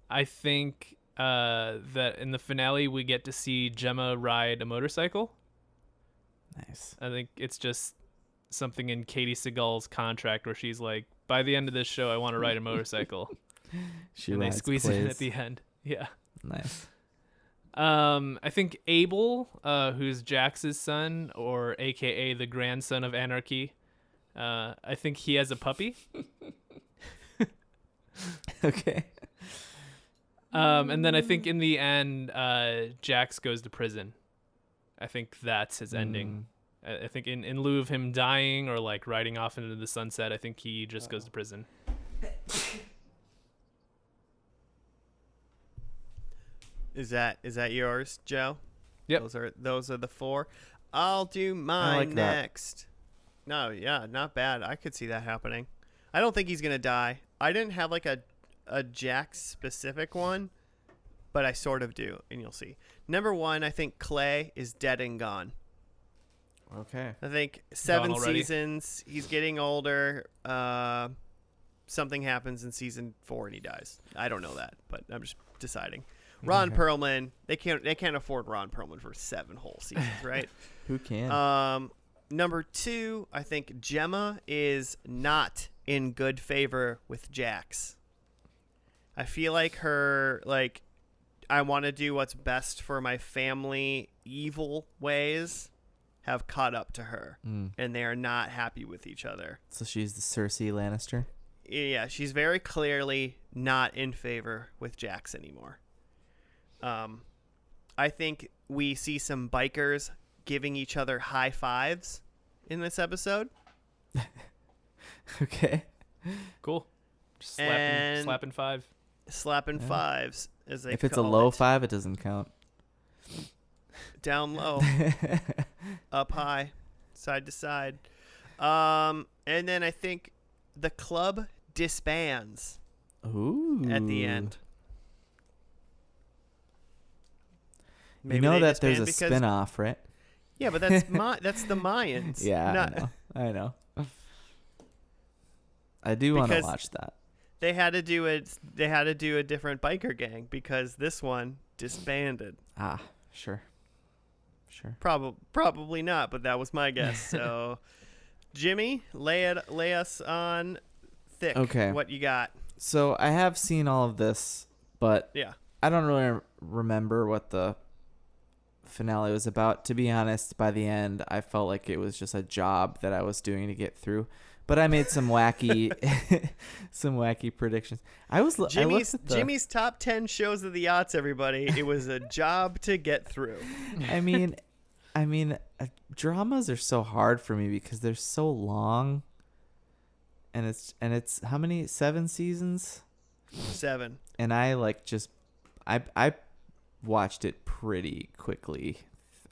I think that in the finale we get to see Gemma ride a motorcycle. Nice. I think it's just something in Katie Seagal's contract where she's like, by the end of this show, I want to ride a motorcycle. She They rides squeeze it in plays. at the end. Yeah. Nice. I think Abel, who's Jax's son, or AKA the grandson of Anarchy, I think he has a puppy. Okay. And then I think in the end, Jax goes to prison. I think that's his ending. I think in lieu of him dying or like riding off into the sunset, I think he just goes to prison. Is that yours, Joe? Yep. Those are the 4. I'll do mine like that. next. No, yeah, not bad. I could see that happening. I don't think he's gonna die. I didn't have like a Jax specific one, but I sort of do, and you'll see. Number 1, I think Clay is dead and gone. Okay. I think 7 already? seasons. He's getting older. Something happens in season 4 and he dies. I don't know that, but I'm just deciding. Ron Okay. Perlman. They can't afford Ron Perlman for 7 whole seasons, right? Who can? Number 2, I think Gemma is not in good favor with Jax. I feel like her, like, I want to do what's best for my family evil ways have caught up to her, and they are not happy with each other. So she's the Cersei Lannister. Yeah, she's very clearly not in favor with Jax anymore. I think we see some bikers giving each other high fives in this episode. Okay. Cool. Just And- slapping 5. Slapping fives, as they If it's a call low it. 5, it doesn't count. Down low, up high, side to side. And then I think the club disbands Ooh. at the end. You know they that there's a disband because- spin-off, right? Yeah, but that's that's the Mayans. Yeah, not- I know. I do want to Because- watch that. They had to do it. They had to do a different biker gang because this one disbanded. Ah, sure. Probably not, but that was my guess. So, Jimmy, lay us on thick. Okay. What you got? So I have seen all of this, but Yeah. I don't really remember what the finale was about. To be honest, by the end, I felt like it was just a job that I was doing to get through. But I made some wacky, some wacky predictions. I looked at Jimmy's top 10 shows of the yachts. Everybody, it was a job to get through. I mean, dramas are so hard for me because they're so long. And it's how many? 7 seasons? 7. And I I watched it pretty quickly.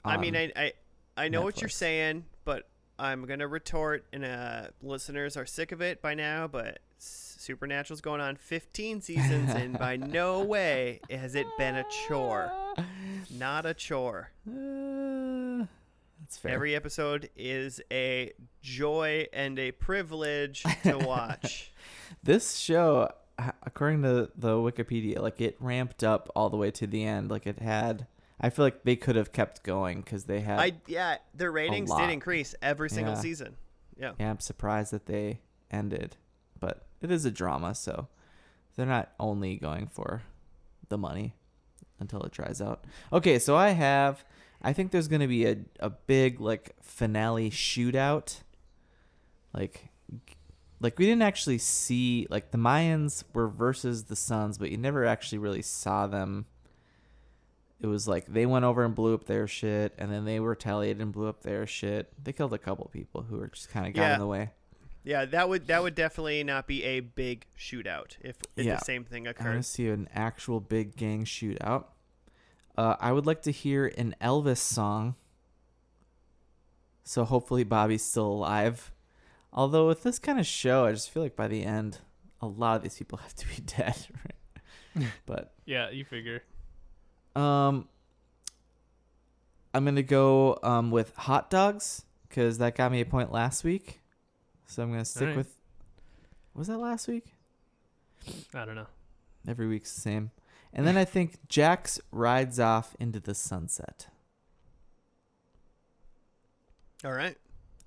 I mean, I know what you're Netflix. saying, but I'm gonna retort, and listeners are sick of it by now. But Supernatural's going on 15 seasons, and by no way has it been a chore. Not a chore. That's fair. Every episode is a joy and a privilege to watch. This show, according to the Wikipedia, like it ramped up all the way to the end. Like it had, I feel like they could have kept going because they had. Their ratings lot. did increase every single Yeah. season. Yeah. Yeah, I'm surprised that they ended, but it is a drama, so they're not only going for the money until it dries out. Okay, so I think there's gonna be a big like finale shootout. Like we didn't actually see, like the Mayans were versus the Suns, but you never actually really saw them. It was like they went over and blew up their shit, and then they retaliated and blew up their shit. They killed a couple people who were just kind of got Yeah. in the way. Yeah, that would definitely not be a big shootout if Yeah. the same thing I want occurred. to see an actual big gang shootout. I would like to hear an Elvis song. So hopefully Bobby's still alive. Although with this kind of show, I just feel like by the end, a lot of these people have to be dead. Right? But Yeah, you figure. I'm gonna go with hot dogs because that got me a point last week. So I'm gonna stick Alright. with. Was that last week? I don't know. Every week's the same. And then I think Jax rides off into the sunset. All right.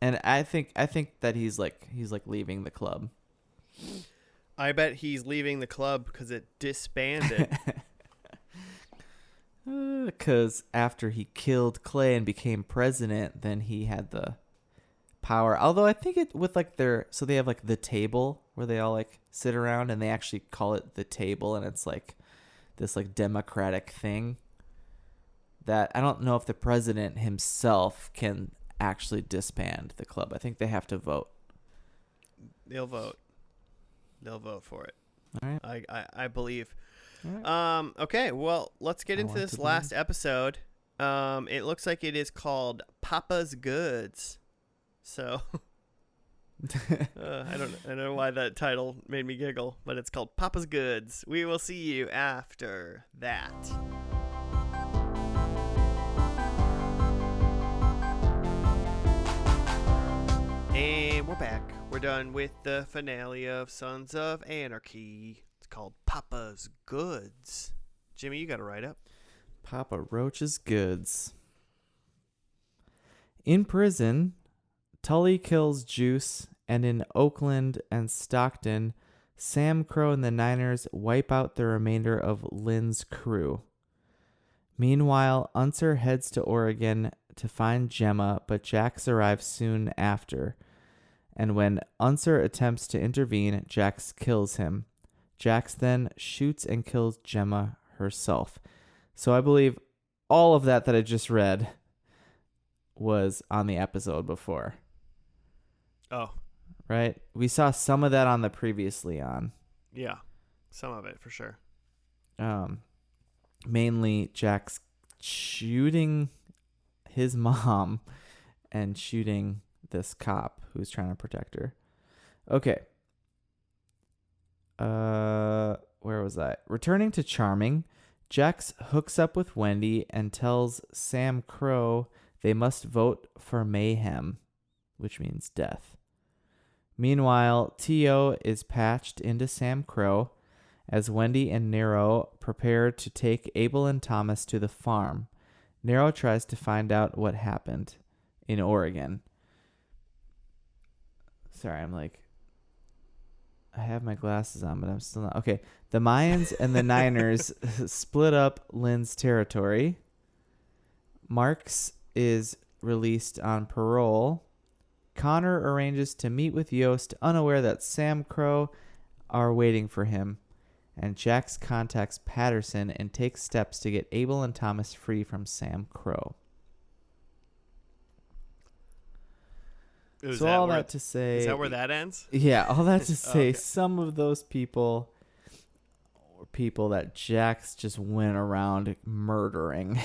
And I think that he's like leaving the club. I bet he's leaving the club because it disbanded. Because after he killed Clay and became president, then he had the power. Although I think it with like so they have like the table where they all like sit around, and they actually call it the table, and it's like this like democratic thing that I don't know if the president himself can actually disband the club. I think they have to vote. They'll vote for it. All right. I believe. All right. Okay, well, let's get into this last episode. It looks like it is called Papa's Goods. So I don't know why that title made me giggle, but it's called Papa's Goods. We will see you after that. And we're back. We're done with the finale of Sons of Anarchy. It's called Papa's Goods. Jimmy, you got to write up. Papa Roach's Goods. In prison, Tully kills Juice, and in Oakland and Stockton, SAMCRO and the Niners wipe out the remainder of Lynn's crew. Meanwhile, Unser heads to Oregon to find Gemma, but Jax arrives soon after. And when Unser attempts to intervene, Jax kills him. Jax then shoots and kills Gemma herself. So I believe all of that I just read was on the episode before. Oh. Right? We saw some of that on the previously on. Yeah. Some of it, for sure. Mainly Jax shooting his mom and shooting this cop who's trying to protect her. Okay. Where was I? Returning to Charming, Jax hooks up with Wendy and tells SAMCRO they must vote for mayhem, which means death. Meanwhile, T.O. is patched into SAMCRO as Wendy and Nero prepare to take Abel and Thomas to the farm. Nero tries to find out what happened in Oregon. Sorry, I have my glasses on, but I'm still not. Okay, the Mayans and the Niners split up Lynn's territory. Marks is released on parole. Connor arranges to meet with Yost, unaware that SAMCRO are waiting for him. And Jax contacts Patterson and takes steps to get Abel and Thomas free from SAMCRO. So all that to say... Is that where that ends? Yeah, all that to say, okay. Some of those people were people that Jax just went around murdering.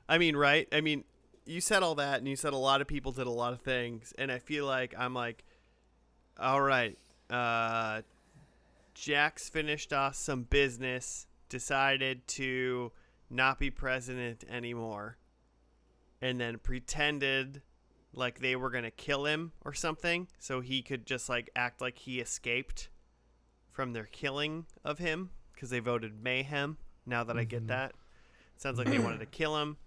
I mean, right? I mean, you said all that, and you said a lot of people did a lot of things, and I feel like I'm like, all right, Jax finished off some business, decided to not be president anymore, and then pretended like they were going to kill him or something so he could just like act like he escaped from their killing of him because they voted mayhem. Now that I get that, sounds like they wanted to kill him.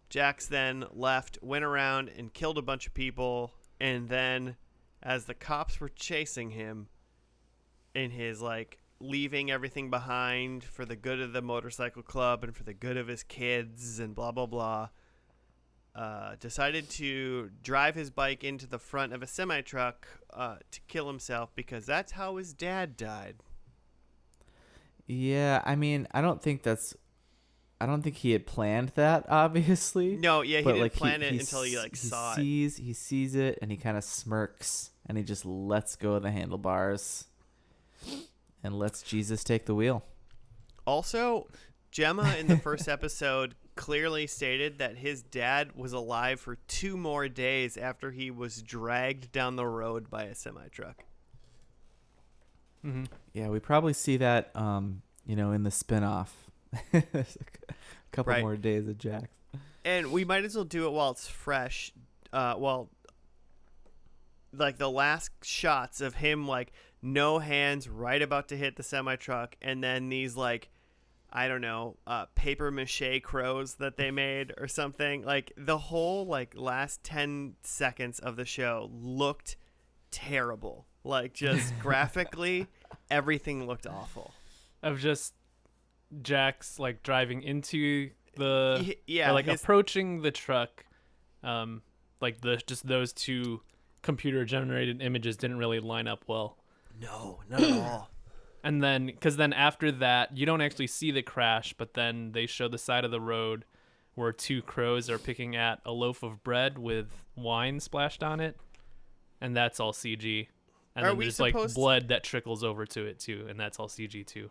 Jax then left, went around and killed a bunch of people, and then as the cops were chasing him in his like leaving everything behind for the good of the motorcycle club and for the good of his kids and blah blah blah, decided to drive his bike into the front of a semi-truck to kill himself because that's how his dad died. Yeah, I mean, I don't think he had planned that, obviously. No, yeah, he but, didn't like, plan it until he saw it. He sees it, and he kind of smirks, and he just lets go of the handlebars and lets Jesus take the wheel. Also, Gemma in the first episode clearly stated that his dad was alive for 2 more days after he was dragged down the road by a semi-truck. Mm-hmm. Yeah, we probably see that, in the spinoff. A couple more days of Jax. And we might as well do it while it's fresh. Well, like the last shots of him like no hands, right about to hit the semi truck, and then these like, I don't know, paper mache crows that they made or something. Like the whole like last 10 seconds of the show looked terrible. Like just graphically, everything looked awful. Of just Jax like driving into the yeah, or, like approaching the truck, like just those two computer generated images didn't really line up well. No, not at all. And then, because then after that, you don't actually see the crash, but then they show the side of the road where two crows are picking at a loaf of bread with wine splashed on it, and that's all CG. And then there's like blood that trickles over to it too, and that's all CG too.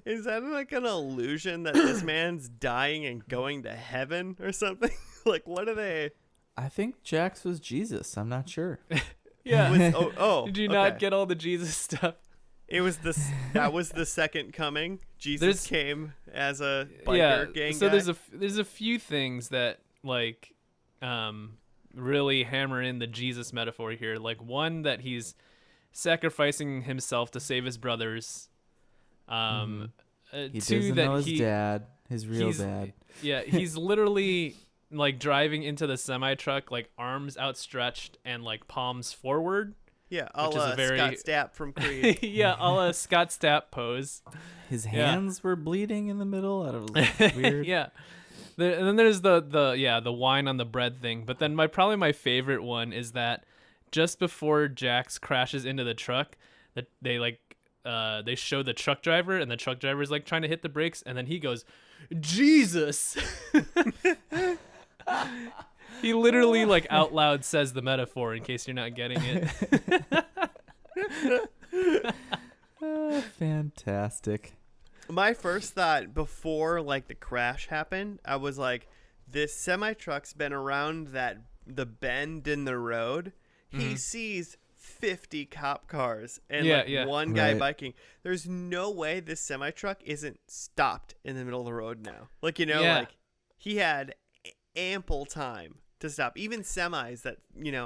Is that like an illusion that this man's dying and going to heaven or something? Like, what are they? I think Jax was Jesus. I'm not sure. Yeah. Did you not okay. get all the Jesus stuff? It was that was the second coming. Jesus came as a biker gang so guy. there's a few things that like really hammer in the Jesus metaphor here. Like one, that he's sacrificing himself to save his brothers. He two, doesn't that know his dad, his real dad. Yeah, he's literally like driving into the semi truck, like arms outstretched and like palms forward. Yeah, a la Scott Stapp from Creed. Yeah, a la Scott Stapp pose. His hands were bleeding in the middle. That was weird. Yeah. And then there's the wine on the bread thing. But then probably my favorite one is that just before Jax crashes into the truck, that they show the truck driver, and the truck driver is like trying to hit the brakes, and then he goes, Jesus. He literally like out loud says the metaphor, in case you're not getting it. Fantastic. My first thought before like the crash happened, I was like, this semi truck's been around the bend in the road. He sees 50 cop cars and one guy biking. There's no way this semi truck isn't stopped in the middle of the road now. Like, like he had ample time to stop. Even semis that,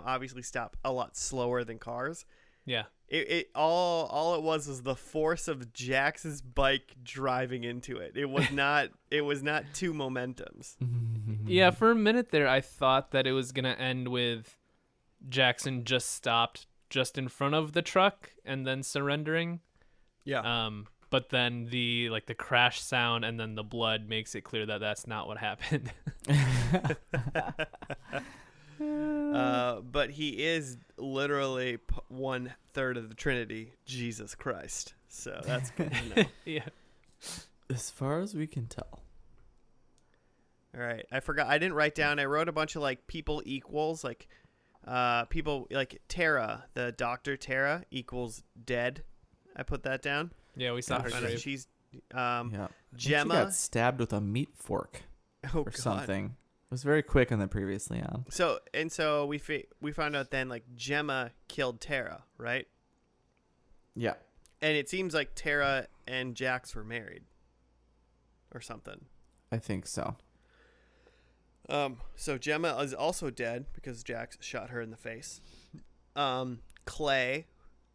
obviously stop a lot slower than cars. Yeah. It all it was the force of Jax's bike driving into it. It was not two momentums. Yeah, for a minute there I thought that it was going to end with Jackson just stopped just in front of the truck and then surrendering. Yeah. But then the crash sound and then the blood makes it clear that that's not what happened. But he is literally 1/3 of the Trinity, Jesus Christ. So that's good to know. Yeah. As far as we can tell. All right. I forgot. I didn't write down. I wrote a bunch of like people equals, like people like Tara, the Dr. Tara equals dead. I put that down. Yeah, we saw her grave. She's Gemma. She Gemma got stabbed with a meat fork or God. something. It was very quick on the previously on. So we found out then like Gemma killed Tara, right? Yeah. And it seems like Tara and Jax were married or something. I think so. So Gemma is also dead because Jax shot her in the face. Clay,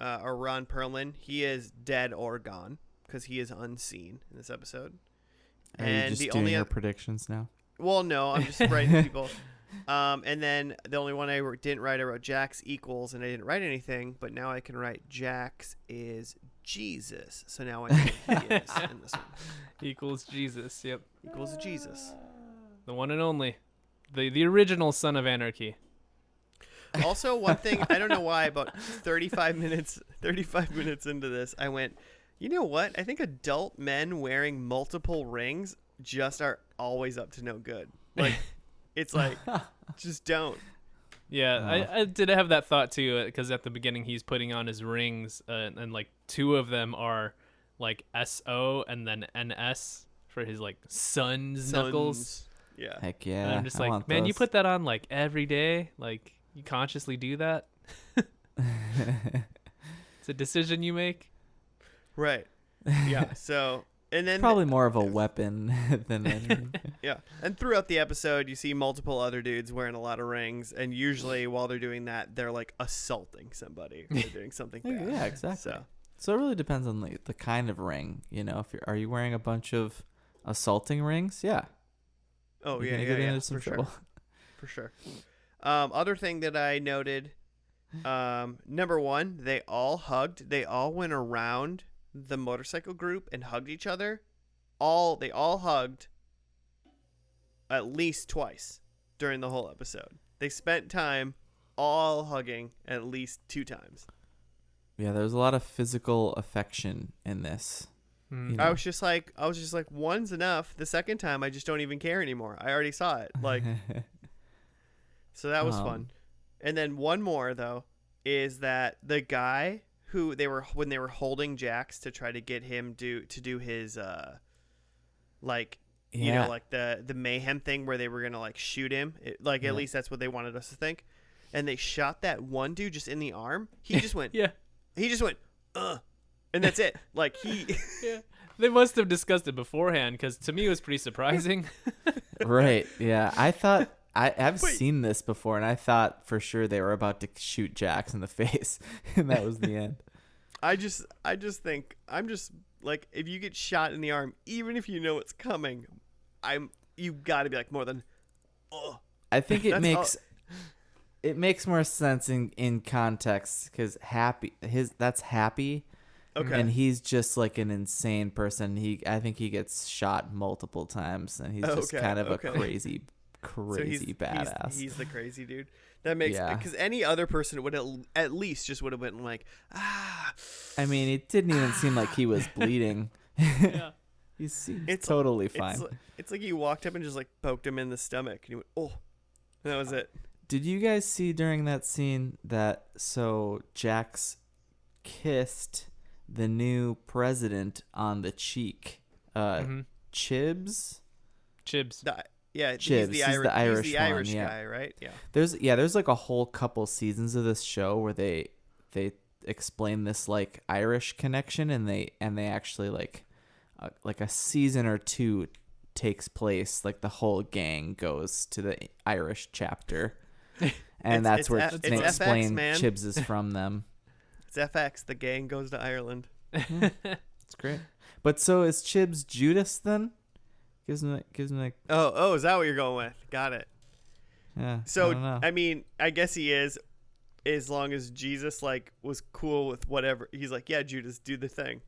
or Ron Perlman, he is dead or gone because he is unseen in this episode. Are you just doing your predictions now? Well, no, I'm just writing people. And then the only one I didn't write, I wrote Jax equals, and I didn't write anything, but now I can write Jax is Jesus. So now I know he is in this one. Equals Jesus, yep. Equals Jesus. The one and only. The original son of Anarchy. Also, one thing, I don't know why, about 35 minutes into this, I went, you know what? I think adult men wearing multiple rings just are always up to no good. Like, it's like, just don't. Yeah, I did have that thought too, because at the beginning he's putting on his rings, and like two of them are like SO and then NS for his like son's knuckles. Yeah. Heck yeah. And I'm just like, man, you put that on like every day? Like, you consciously do that? It's a decision you make? Right. Yeah. So And then Probably more of a weapon than anything. Yeah. And throughout the episode, you see multiple other dudes wearing a lot of rings. And usually while they're doing that, they're like assaulting somebody. They're doing something bad. Yeah, exactly. So it really depends on the kind of ring. You know, are you wearing a bunch of assaulting rings? Yeah. Oh, You're yeah, gonna get into yeah. some For sure. trouble. For sure. Other thing that I noted, number one, they all hugged. They all went around the motorcycle group and hugged each other. They all hugged at least twice during the whole episode. They spent time all hugging at least 2 times. Yeah, there's a lot of physical affection in this. Mm. You know? I was just like, one's enough. The second time, I just don't even care anymore. I already saw it. Like, so that was fun. And then one more though is that the guy who when they were holding Jax to try to get him to do his like you know, like the mayhem thing where they were gonna like shoot him, at least that's what they wanted us to think, and they shot that one dude just in the arm. He just went he just went and that's it. Like They must have discussed it beforehand, because to me it was pretty surprising. Right. Yeah. I thought I've seen this before, and I thought for sure they were about to shoot Jax in the face, and that was the end. I just think I'm just like, if you get shot in the arm, even if you know it's coming, you got to be like more than I think it makes more sense in context, because that's Happy. Okay. And he's just like an insane person. I think he gets shot multiple times, and he's just kind of a crazy badass. He's the crazy dude. That makes, because any other person would at least just would have been like, I mean, it didn't even seem like he was bleeding. Yeah. It's totally fine. It's like you walked up and just like poked him in the stomach, and he went, oh, and that was it. Did you guys see during that scene that Jax kissed the new president on the cheek? Chibs? Chibs. He's the Irish one, guy, right? Yeah. There's like a whole couple seasons of this show where they explain this like Irish connection, and they actually like a season or 2 takes place, like the whole gang goes to the Irish chapter, and that's where they explain FX, Chibs is from them. It's FX. The gang goes to Ireland. It's great. But so is Chibs Judas then? Gives him like. Oh, is that what you're going with? Got it. Yeah. So I don't know. I mean, I guess he is, as long as Jesus like was cool with whatever. He's like, yeah, Judas, do the thing.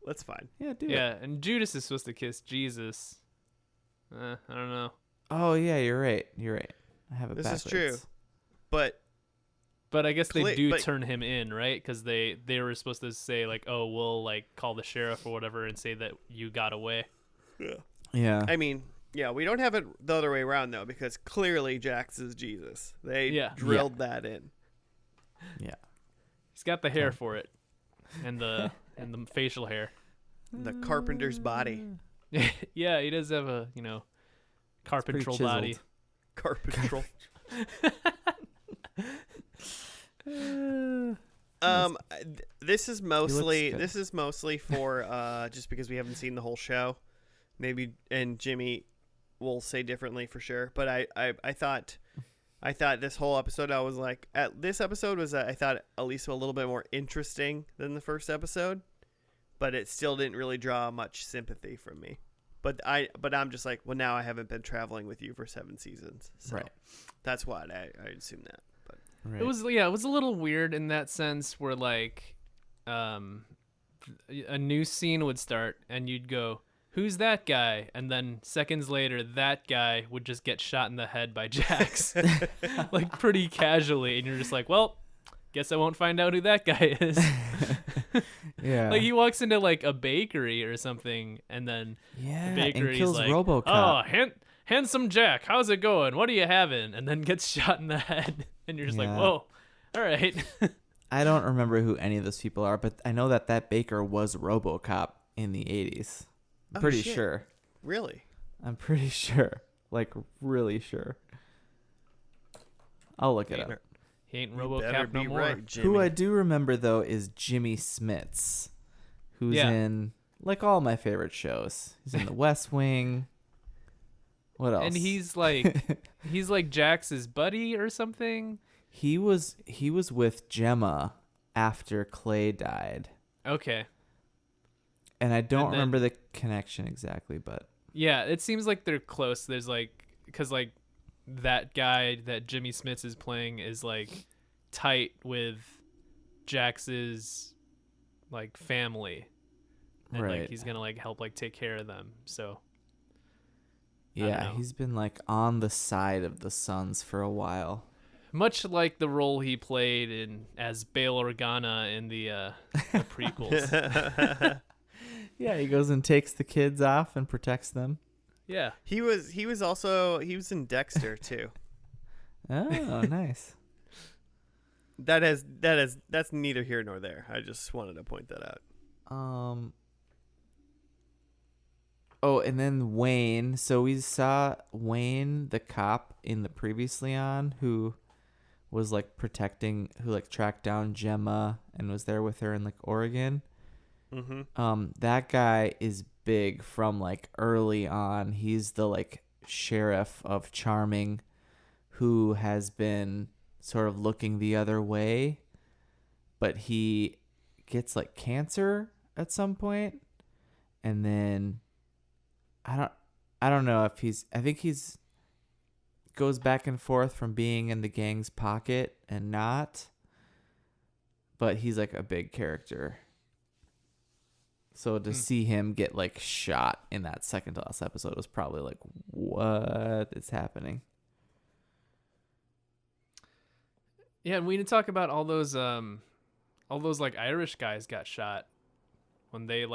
That's fine. Yeah, do it. Yeah, and Judas is supposed to kiss Jesus. I don't know. Oh yeah, you're right. I have it This backwards. is true, but I guess they do turn him in, right? Because they were supposed to say like, oh, we'll like call the sheriff or whatever and say that you got away. Yeah. Yeah. I mean, yeah, we don't have it the other way around though, because clearly Jax is Jesus. They drilled that in. Yeah. He's got the hair for it, and the facial hair. The carpenter's body. Yeah, he does have a carpentral body. Carpentral. This is mostly for just because we haven't seen the whole show. Maybe, and Jimmy will say differently for sure. But I thought this whole episode, I was like, this episode was I thought at least a little bit more interesting than the first episode, but it still didn't really draw much sympathy from me. But I'm just like, well, now I haven't been traveling with you for 7 seasons, so that's why I assume that. But right. It was a little weird in that sense, where like, a new scene would start and you'd go, who's that guy? And then seconds later, that guy would just get shot in the head by Jax, like pretty casually, and you're just like, well, guess I won't find out who that guy is. Yeah. Like he walks into like a bakery or something, and then the bakery's and kills like, RoboCop. oh, handsome Jack, how's it going? What are you having? And then gets shot in the head, and you're just like, whoa, all right. I don't remember who any of those people are, but I know that baker was RoboCop in the 80s. I'm pretty sure. Really? I'm pretty sure. Like, really sure. I'll look it up. He ain't Better RoboCop no be more. right, Jimmy. Who I do remember, though, is Jimmy Smits, who's in like all my favorite shows. He's in The West Wing. What else? And he's like Jax's buddy or something. He was with Gemma after Clay died. Okay. And I don't remember the connection exactly, but yeah, it seems like they're close. There's like, because like that guy that Jimmy Smits is playing is like tight with Jax's like family, and right. like he's gonna like help like take care of them. So yeah, he's been like on the side of the Sons for a while. Much like the role he played as Bail Organa in the prequels. Yeah, he goes and takes the kids off and protects them. Yeah. He was in Dexter too. Oh, nice. That's neither here nor there. I just wanted to point that out. Oh, and then Wayne. So we saw Wayne, the cop in the previously on, who was like protecting, who like tracked down Gemma and was there with her in like Oregon. Mm-hmm. That guy is big from like early on. He's the like sheriff of Charming, who has been sort of looking the other way, but he gets like cancer at some point, and then I don't know if I think he's goes back and forth from being in the gang's pocket and not, but he's like a big character. So to see him get like shot in that second to last episode was probably like, what is happening? Yeah, and we need to talk about all those like Irish guys got shot when they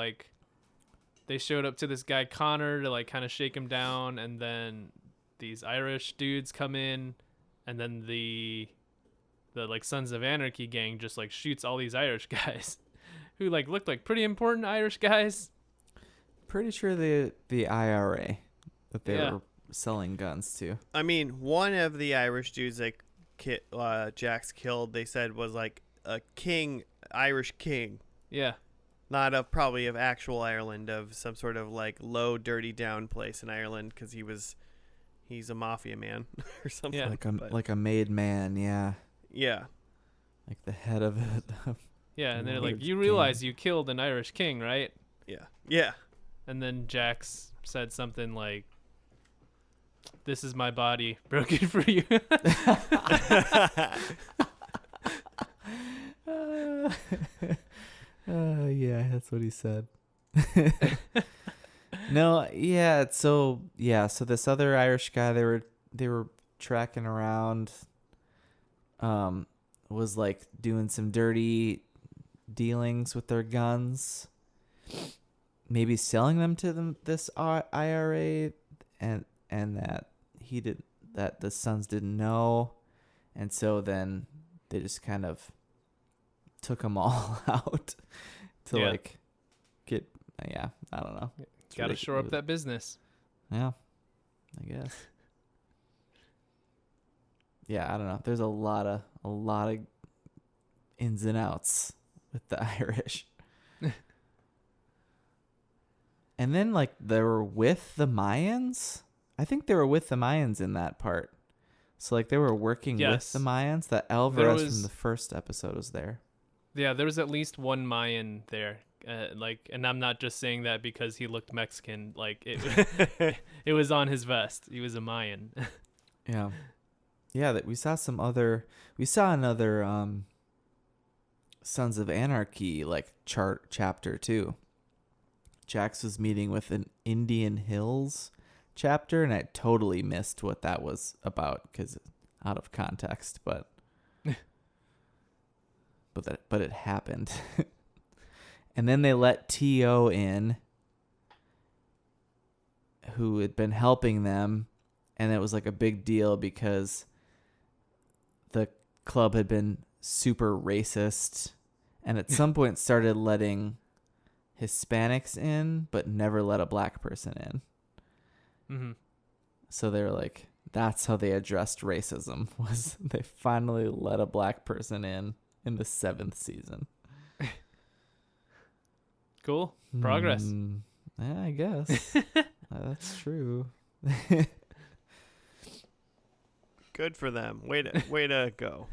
showed up to this guy Connor to like kind of shake him down, and then these Irish dudes come in, and then the like Sons of Anarchy gang just like shoots all these Irish guys who like looked like pretty important Irish guys. Pretty sure the IRA that they were selling guns to. I mean, one of the Irish dudes that Jax killed, they said was like a king, Irish king. Yeah. Not probably of actual Ireland, of some sort of like low, dirty down place in Ireland, because he's a mafia man or something. Yeah. Like a made man, yeah. Yeah. Like the head of it. Yeah, and they're like, Irish you realize you killed an Irish king, right? Yeah. Yeah. And then Jax said something like, "This is my body, broken for you." Yeah, that's what he said. No, yeah, so this other Irish guy they were tracking around, was like doing some dirty dealings with their guns, maybe selling them to this IRA, and that the Sons didn't know, and so then they just kind of took them all out to like get I don't know. Got to shore up that business. Yeah, I guess. Yeah, I don't know. There's a lot of ins and outs with the Irish. And then like they were with the Mayans. I think they were with the Mayans in that part. So like they were working with the Mayans. That Alvarez from the first episode was there. Yeah, there was at least one Mayan there. And I'm not just saying that because he looked Mexican. Like it, it was on his vest. He was a Mayan. Yeah. Yeah, that we saw another Sons of Anarchy like chapter too. Jax was meeting with an Indian Hills chapter, and I totally missed what that was about because out of context, but it happened. And then they let T.O. in, who had been helping them, and it was like a big deal because the club had been super racist, and at some point started letting Hispanics in, but never let a black person in. Mm-hmm. So they were like, that's how they addressed racism, was they finally let a black person in the 7th season. Cool. Progress. Yeah, I guess. That's true. Good for them. Way to go.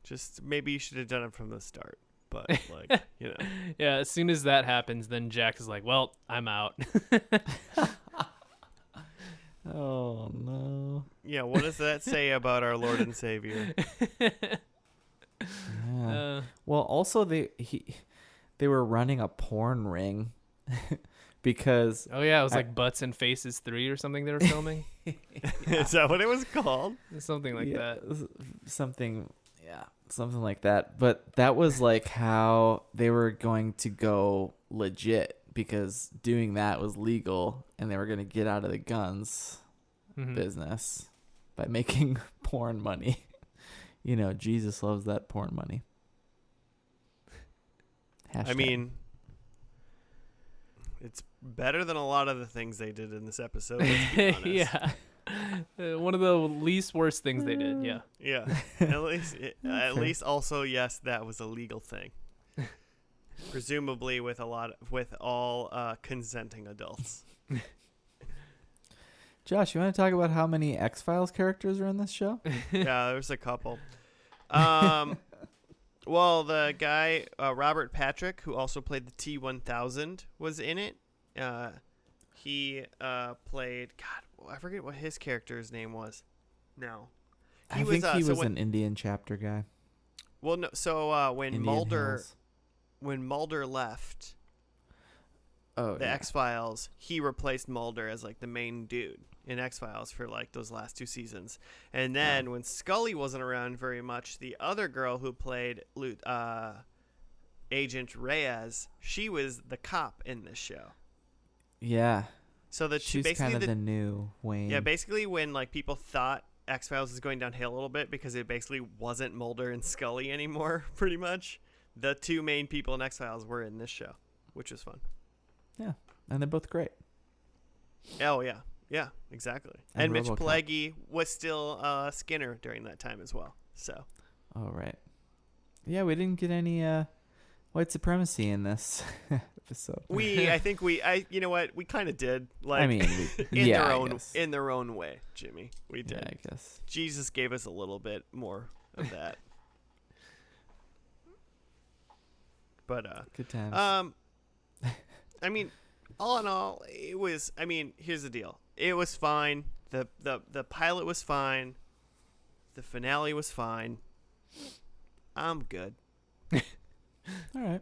Just maybe you should have done it from the start. But like, you know. Yeah, as soon as that happens, then Jack is like, well, I'm out. Oh no. Yeah, what does that say about our Lord and Savior? Yeah. Well, also they were running a porn ring because Oh yeah, it was like Butts and Faces 3 or something they were filming. Is that what it was called? Something like that. Something like that. But that was like how they were going to go legit because doing that was legal and they were going to get out of the guns business by making porn money. You know, Jesus loves that porn money. Hashtag. I mean, it's better than a lot of the things they did in this episode. Let's be honest. Yeah. One of the least worst things they did. Yeah. Yeah. At least also, yes, that was a legal thing. Presumably with all consenting adults. Josh, you want to talk about how many X-Files characters are in this show? Yeah, there's a couple. Well, the guy, Robert Patrick, who also played the T-1000, was in it. He played, God, I forget what his character's name was. No. I think he was an Indian chapter guy. Well, no. So when Indian Hills. Mulder left the X-Files, he replaced Mulder as like the main dude in X-Files for like those last 2 seasons. And then when Scully wasn't around very much, the other girl who played Agent Reyes, she was the cop in this show. Yeah. So that she's basically kind of the new Wayne. Yeah, basically when like people thought X-Files was going downhill a little bit because it basically wasn't Mulder and Scully anymore, pretty much. The 2 main people in X-Files were in this show, which was fun. Yeah, and they're both great. Oh, yeah. Yeah, exactly. And Mitch Pileggi was still Skinner during that time as well. So. Oh, right. Yeah, we didn't get any white supremacy in this episode. You know what? We kind of did. Like, I mean, in their own way, Jimmy. We did. Yeah, I guess. Jesus gave us a little bit more of that. But good times. I mean, all in all, it was. I mean, here's the deal. It was fine. The pilot was fine. The finale was fine. I'm good. All right.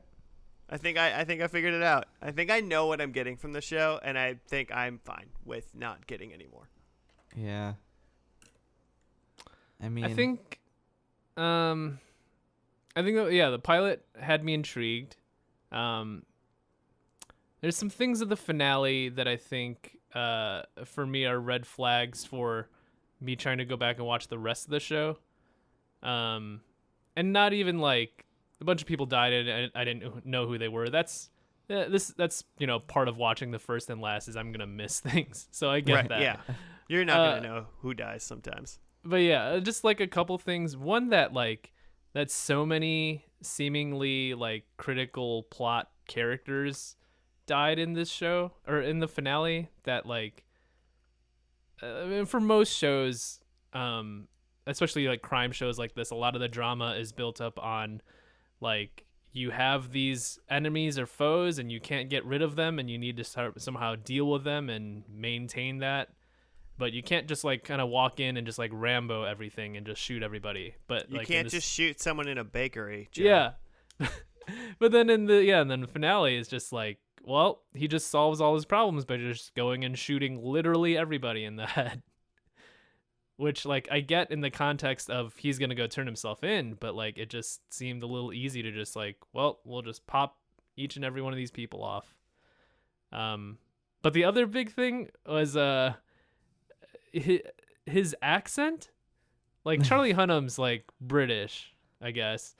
I think I figured it out. I think I know what I'm getting from the show, and I think I'm fine with not getting any more. Yeah. I mean, I think the pilot had me intrigued. There's some things of the finale that I think for me are red flags for me trying to go back and watch the rest of the show. And not even like a bunch of people died and I didn't know who they were. That's part of watching the first and last is I'm gonna miss things. So I get that. Yeah, you're not gonna know who dies sometimes. But yeah, just like a couple things. One that so many seemingly like critical plot characters died in this show or in the finale that like for most shows, especially like crime shows like this, a lot of the drama is built up on like you have these enemies or foes and you can't get rid of them and you need to somehow deal with them and maintain that. But you can't just like kind of walk in and just like Rambo everything and just shoot everybody. But you like can't just shoot someone in a bakery. Joe. Yeah. But then and then the finale is just like, well, he just solves all his problems by just going and shooting literally everybody in the head. Which like I get in the context of he's gonna go turn himself in, but like it just seemed a little easy to just like, well, we'll just pop each and every one of these people off. But the other big thing was his accent, like Charlie Hunnam's like British, I guess,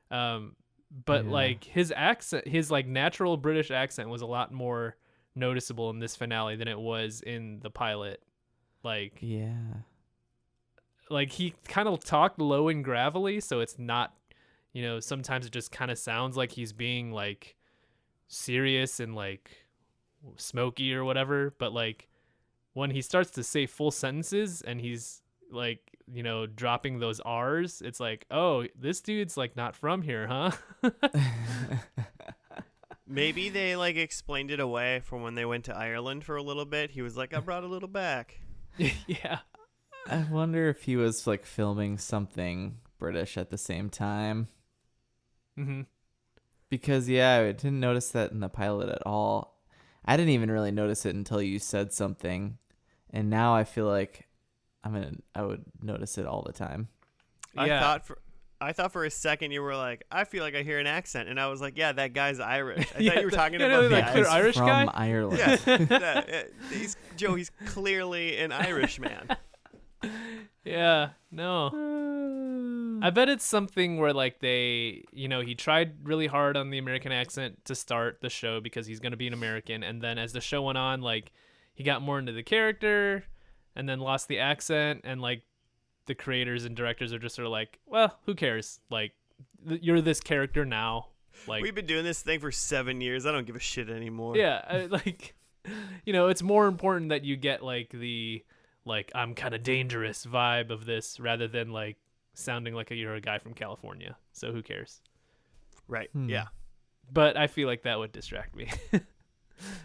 but like his accent, his like natural British accent was a lot more noticeable in this finale than it was in the pilot. Like he kind of talked low and gravelly, so it's not, sometimes it just kind of sounds like he's being like serious and like smoky or whatever, but like when he starts to say full sentences and he's like, you know, dropping those R's, it's like, oh, this dude's like not from here, huh? Maybe they like explained it away from when they went to Ireland for a little bit. He was like, I brought a little back. Yeah. I wonder if he was like filming something British at the same time. Mm-hmm. Because I didn't notice that in the pilot at all. I didn't even really notice it until you said something, and now I feel like I would notice it all the time. Yeah. I thought for a second you were like, I feel like I hear an accent, and I was like, yeah, that guy's Irish. I Yeah, thought you were talking yeah, about no, the like, clear Irish from guy? Ireland. he's Joe. He's clearly an Irish man. Yeah, no. I bet it's something where like they, you know, he tried really hard on the American accent to start the show because he's going to be an American. And then as the show went on, like he got more into the character and then lost the accent. And like the creators and directors are just sort of like, well, who cares? Like you're this character now. Like We've been doing this thing for 7 years. I don't give a shit anymore. yeah, like, you know, it's more important that you get like the, like, I'm kind of dangerous vibe of this rather than like sounding like you're a guy from California. So who cares? Right. Yeah. But I feel like that would distract me.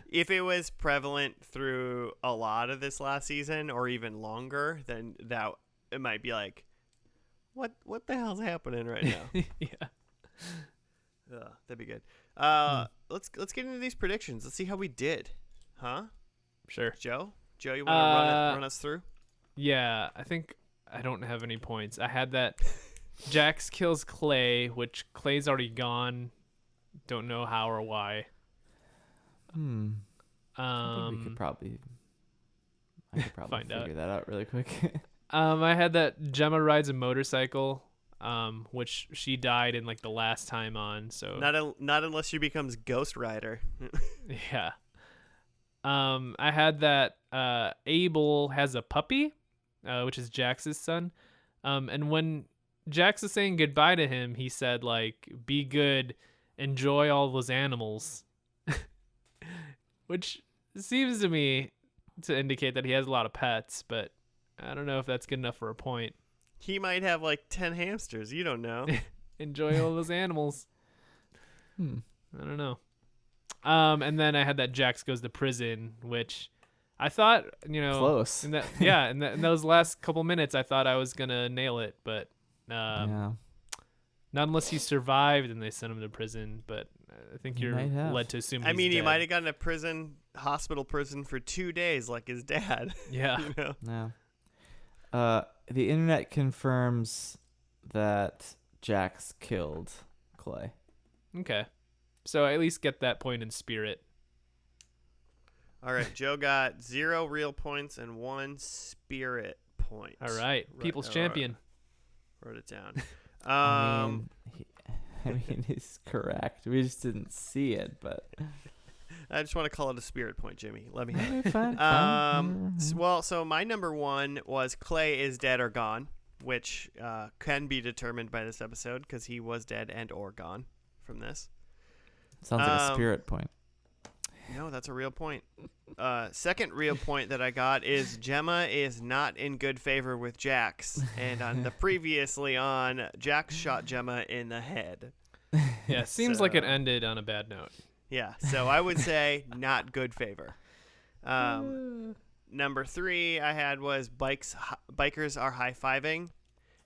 If it was prevalent through a lot of this last season or even longer, then that it might be like, what the hell's happening right now? Yeah. That'd be good. Let's get into these predictions. Let's see how we did. Huh? Sure. Joe, you want to run us through? Yeah, I think I don't have any points. I had that Jax kills Clay, which Clay's already gone. Don't know how or why. I think I could probably find figure that out really quick. I had that Gemma rides a motorcycle, which she died in like the last time on. So Not unless she becomes Ghost Rider. yeah. I had that Abel has a puppy, which is Jax's son. And when Jax is saying goodbye to him, he said like, "Be good, enjoy all those animals," which seems to me to indicate that he has a lot of pets, but I don't know if that's good enough for a point. He might have like 10 hamsters. You don't know. Enjoy all those animals. I don't know. And then I had that Jax goes to prison, which I thought, you know, Close. In those last couple minutes, I thought I was gonna nail it, but Yeah. not unless he survived and they sent him to prison. But I think He you're might have. led to assume. I he's mean, he dead. might have gotten a hospital prison for 2 days like his dad. Yeah. You know? Yeah. The internet confirms that Jax killed Clay. Okay. So I at least get that point in spirit. All right, Joe got 0 real points and 1 spirit point. All right. People's champion. Wrote it down. I mean, he's correct. We just didn't see it, but I just want to call it a spirit point, Jimmy. Let me have it. fine. So my number 1 was Clay is dead or gone, which can be determined by this episode because he was dead and or gone from this. Sounds like a spirit point. No, that's a real point. Second real point that I got is Gemma is not in good favor with Jax. And on the previously on, Jax shot Gemma in the head. Yeah, seems like it ended on a bad note. Yeah, so I would say not good favor. Number 3 I had was bikers are high-fiving.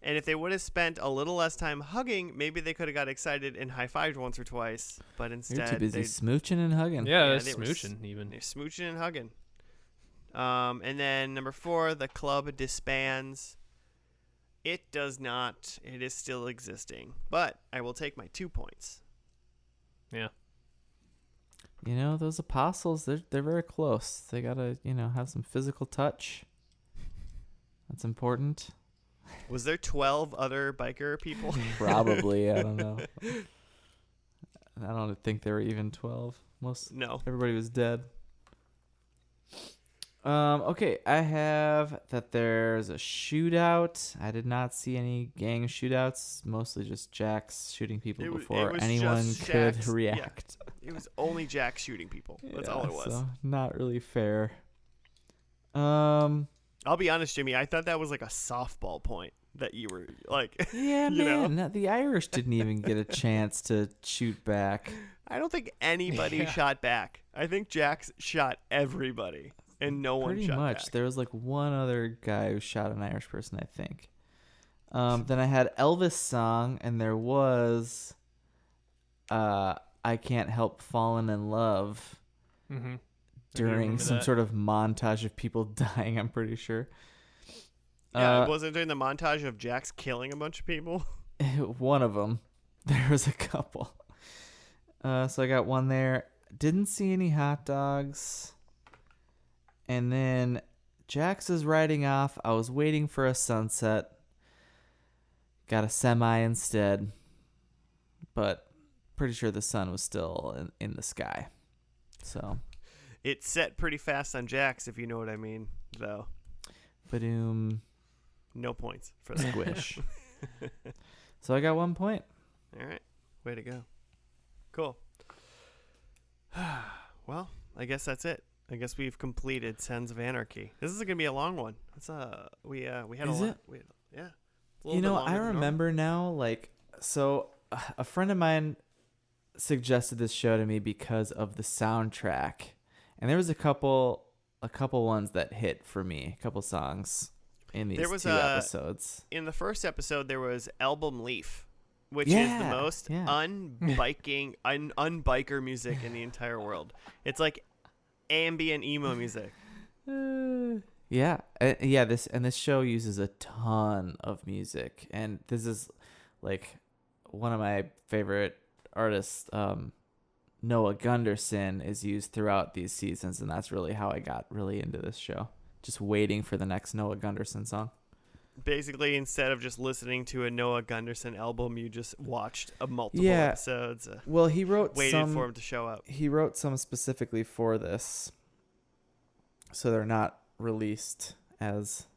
And if they would have spent a little less time hugging, maybe they could have got excited and high-fived once or twice. But instead, You're too busy smooching and hugging. Yeah, they were smooching even. They're smooching and hugging. And then number 4, the club disbands. It does not. It is still existing. But I will take my 2 points. Yeah. You know, those apostles, they're very close. They gotta, have some physical touch. That's important. Was there 12 other biker people? Probably. I don't know. I don't think there were even 12. No. Everybody was dead. Okay, I have that there's a shootout. I did not see any gang shootouts. Mostly just Jax shooting people It before was anyone just could Jax. react. It It was only Jack shooting people. That's all it was. So not really fair. I'll be honest, Jimmy. I thought that was like a softball point that you were like. Yeah, you man. know? The Irish didn't even get a chance to shoot back. I don't think anybody shot back. I think Jax shot everybody, and no one Pretty shot much. back. There was like one other guy who shot an Irish person, I think. Then I had Elvis song, and there was I Can't Help Falling in Love Mm-hmm. during some sort of montage of people dying, I'm pretty sure. Yeah, it wasn't during the montage of Jax killing a bunch of people. One of them. There was a couple. So I got one there. Didn't see any hot dogs. And then Jax is riding off. I was waiting for a sunset. Got a semi instead. But pretty sure the sun was still in the sky. So. It set pretty fast on Jax, if you know what I mean, though. Badoom. No points for that. Squish. So I got 1 point. All right. Way to go. Cool. Well, I guess that's it. I guess we've completed Sons of Anarchy. This is gonna be a long one. It's we had Is a lot. it? Yeah. It's a little You bit know, longer I than normal. remember now, like, so a friend of mine suggested this show to me because of the soundtrack. And there was a couple ones that hit for me, a couple songs in these two episodes. In the first episode, there was Album Leaf, which Yeah, is the most yeah. unbiker music in the entire world. It's like ambient emo music. Yeah. This show uses a ton of music, and this is like one of my favorite artists. Noah Gunderson is used throughout these seasons, and that's really how I got really into this show. Just waiting for the next Noah Gunderson song. Basically, instead of just listening to a Noah Gunderson album, you just watched multiple episodes. Well, he wrote waited for him to show up. He wrote some specifically for this, so they're not released as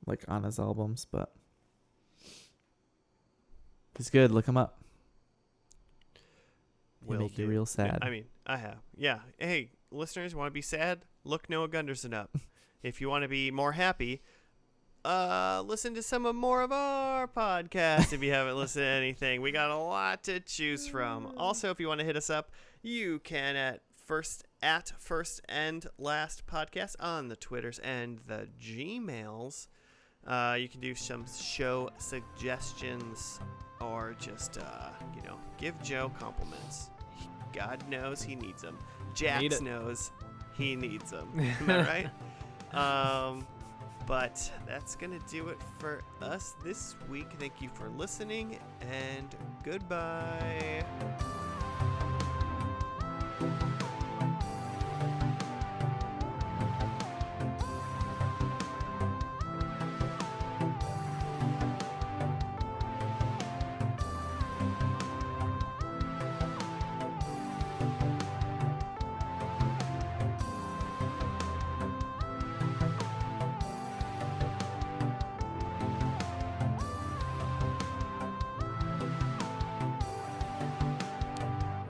like on his albums, but he's good. Look him up. He'll make you real sad. I mean, I have. Yeah. Hey, listeners, want to be sad? Look Noah Gunderson up. If you want to be more happy, listen to some more of our podcasts if you haven't listened to anything. We got a lot to choose from. Also, if you want to hit us up, you can at first and last podcast on the Twitters and the Gmails. You can do some show suggestions or just, give Joe compliments. God knows he needs them. Jax knows he needs them. Am I right? But that's going to do it for us this week. Thank you for listening, and goodbye.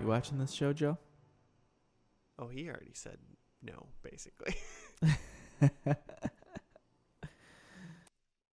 You watching this show, Joe? Oh, he already said no, basically.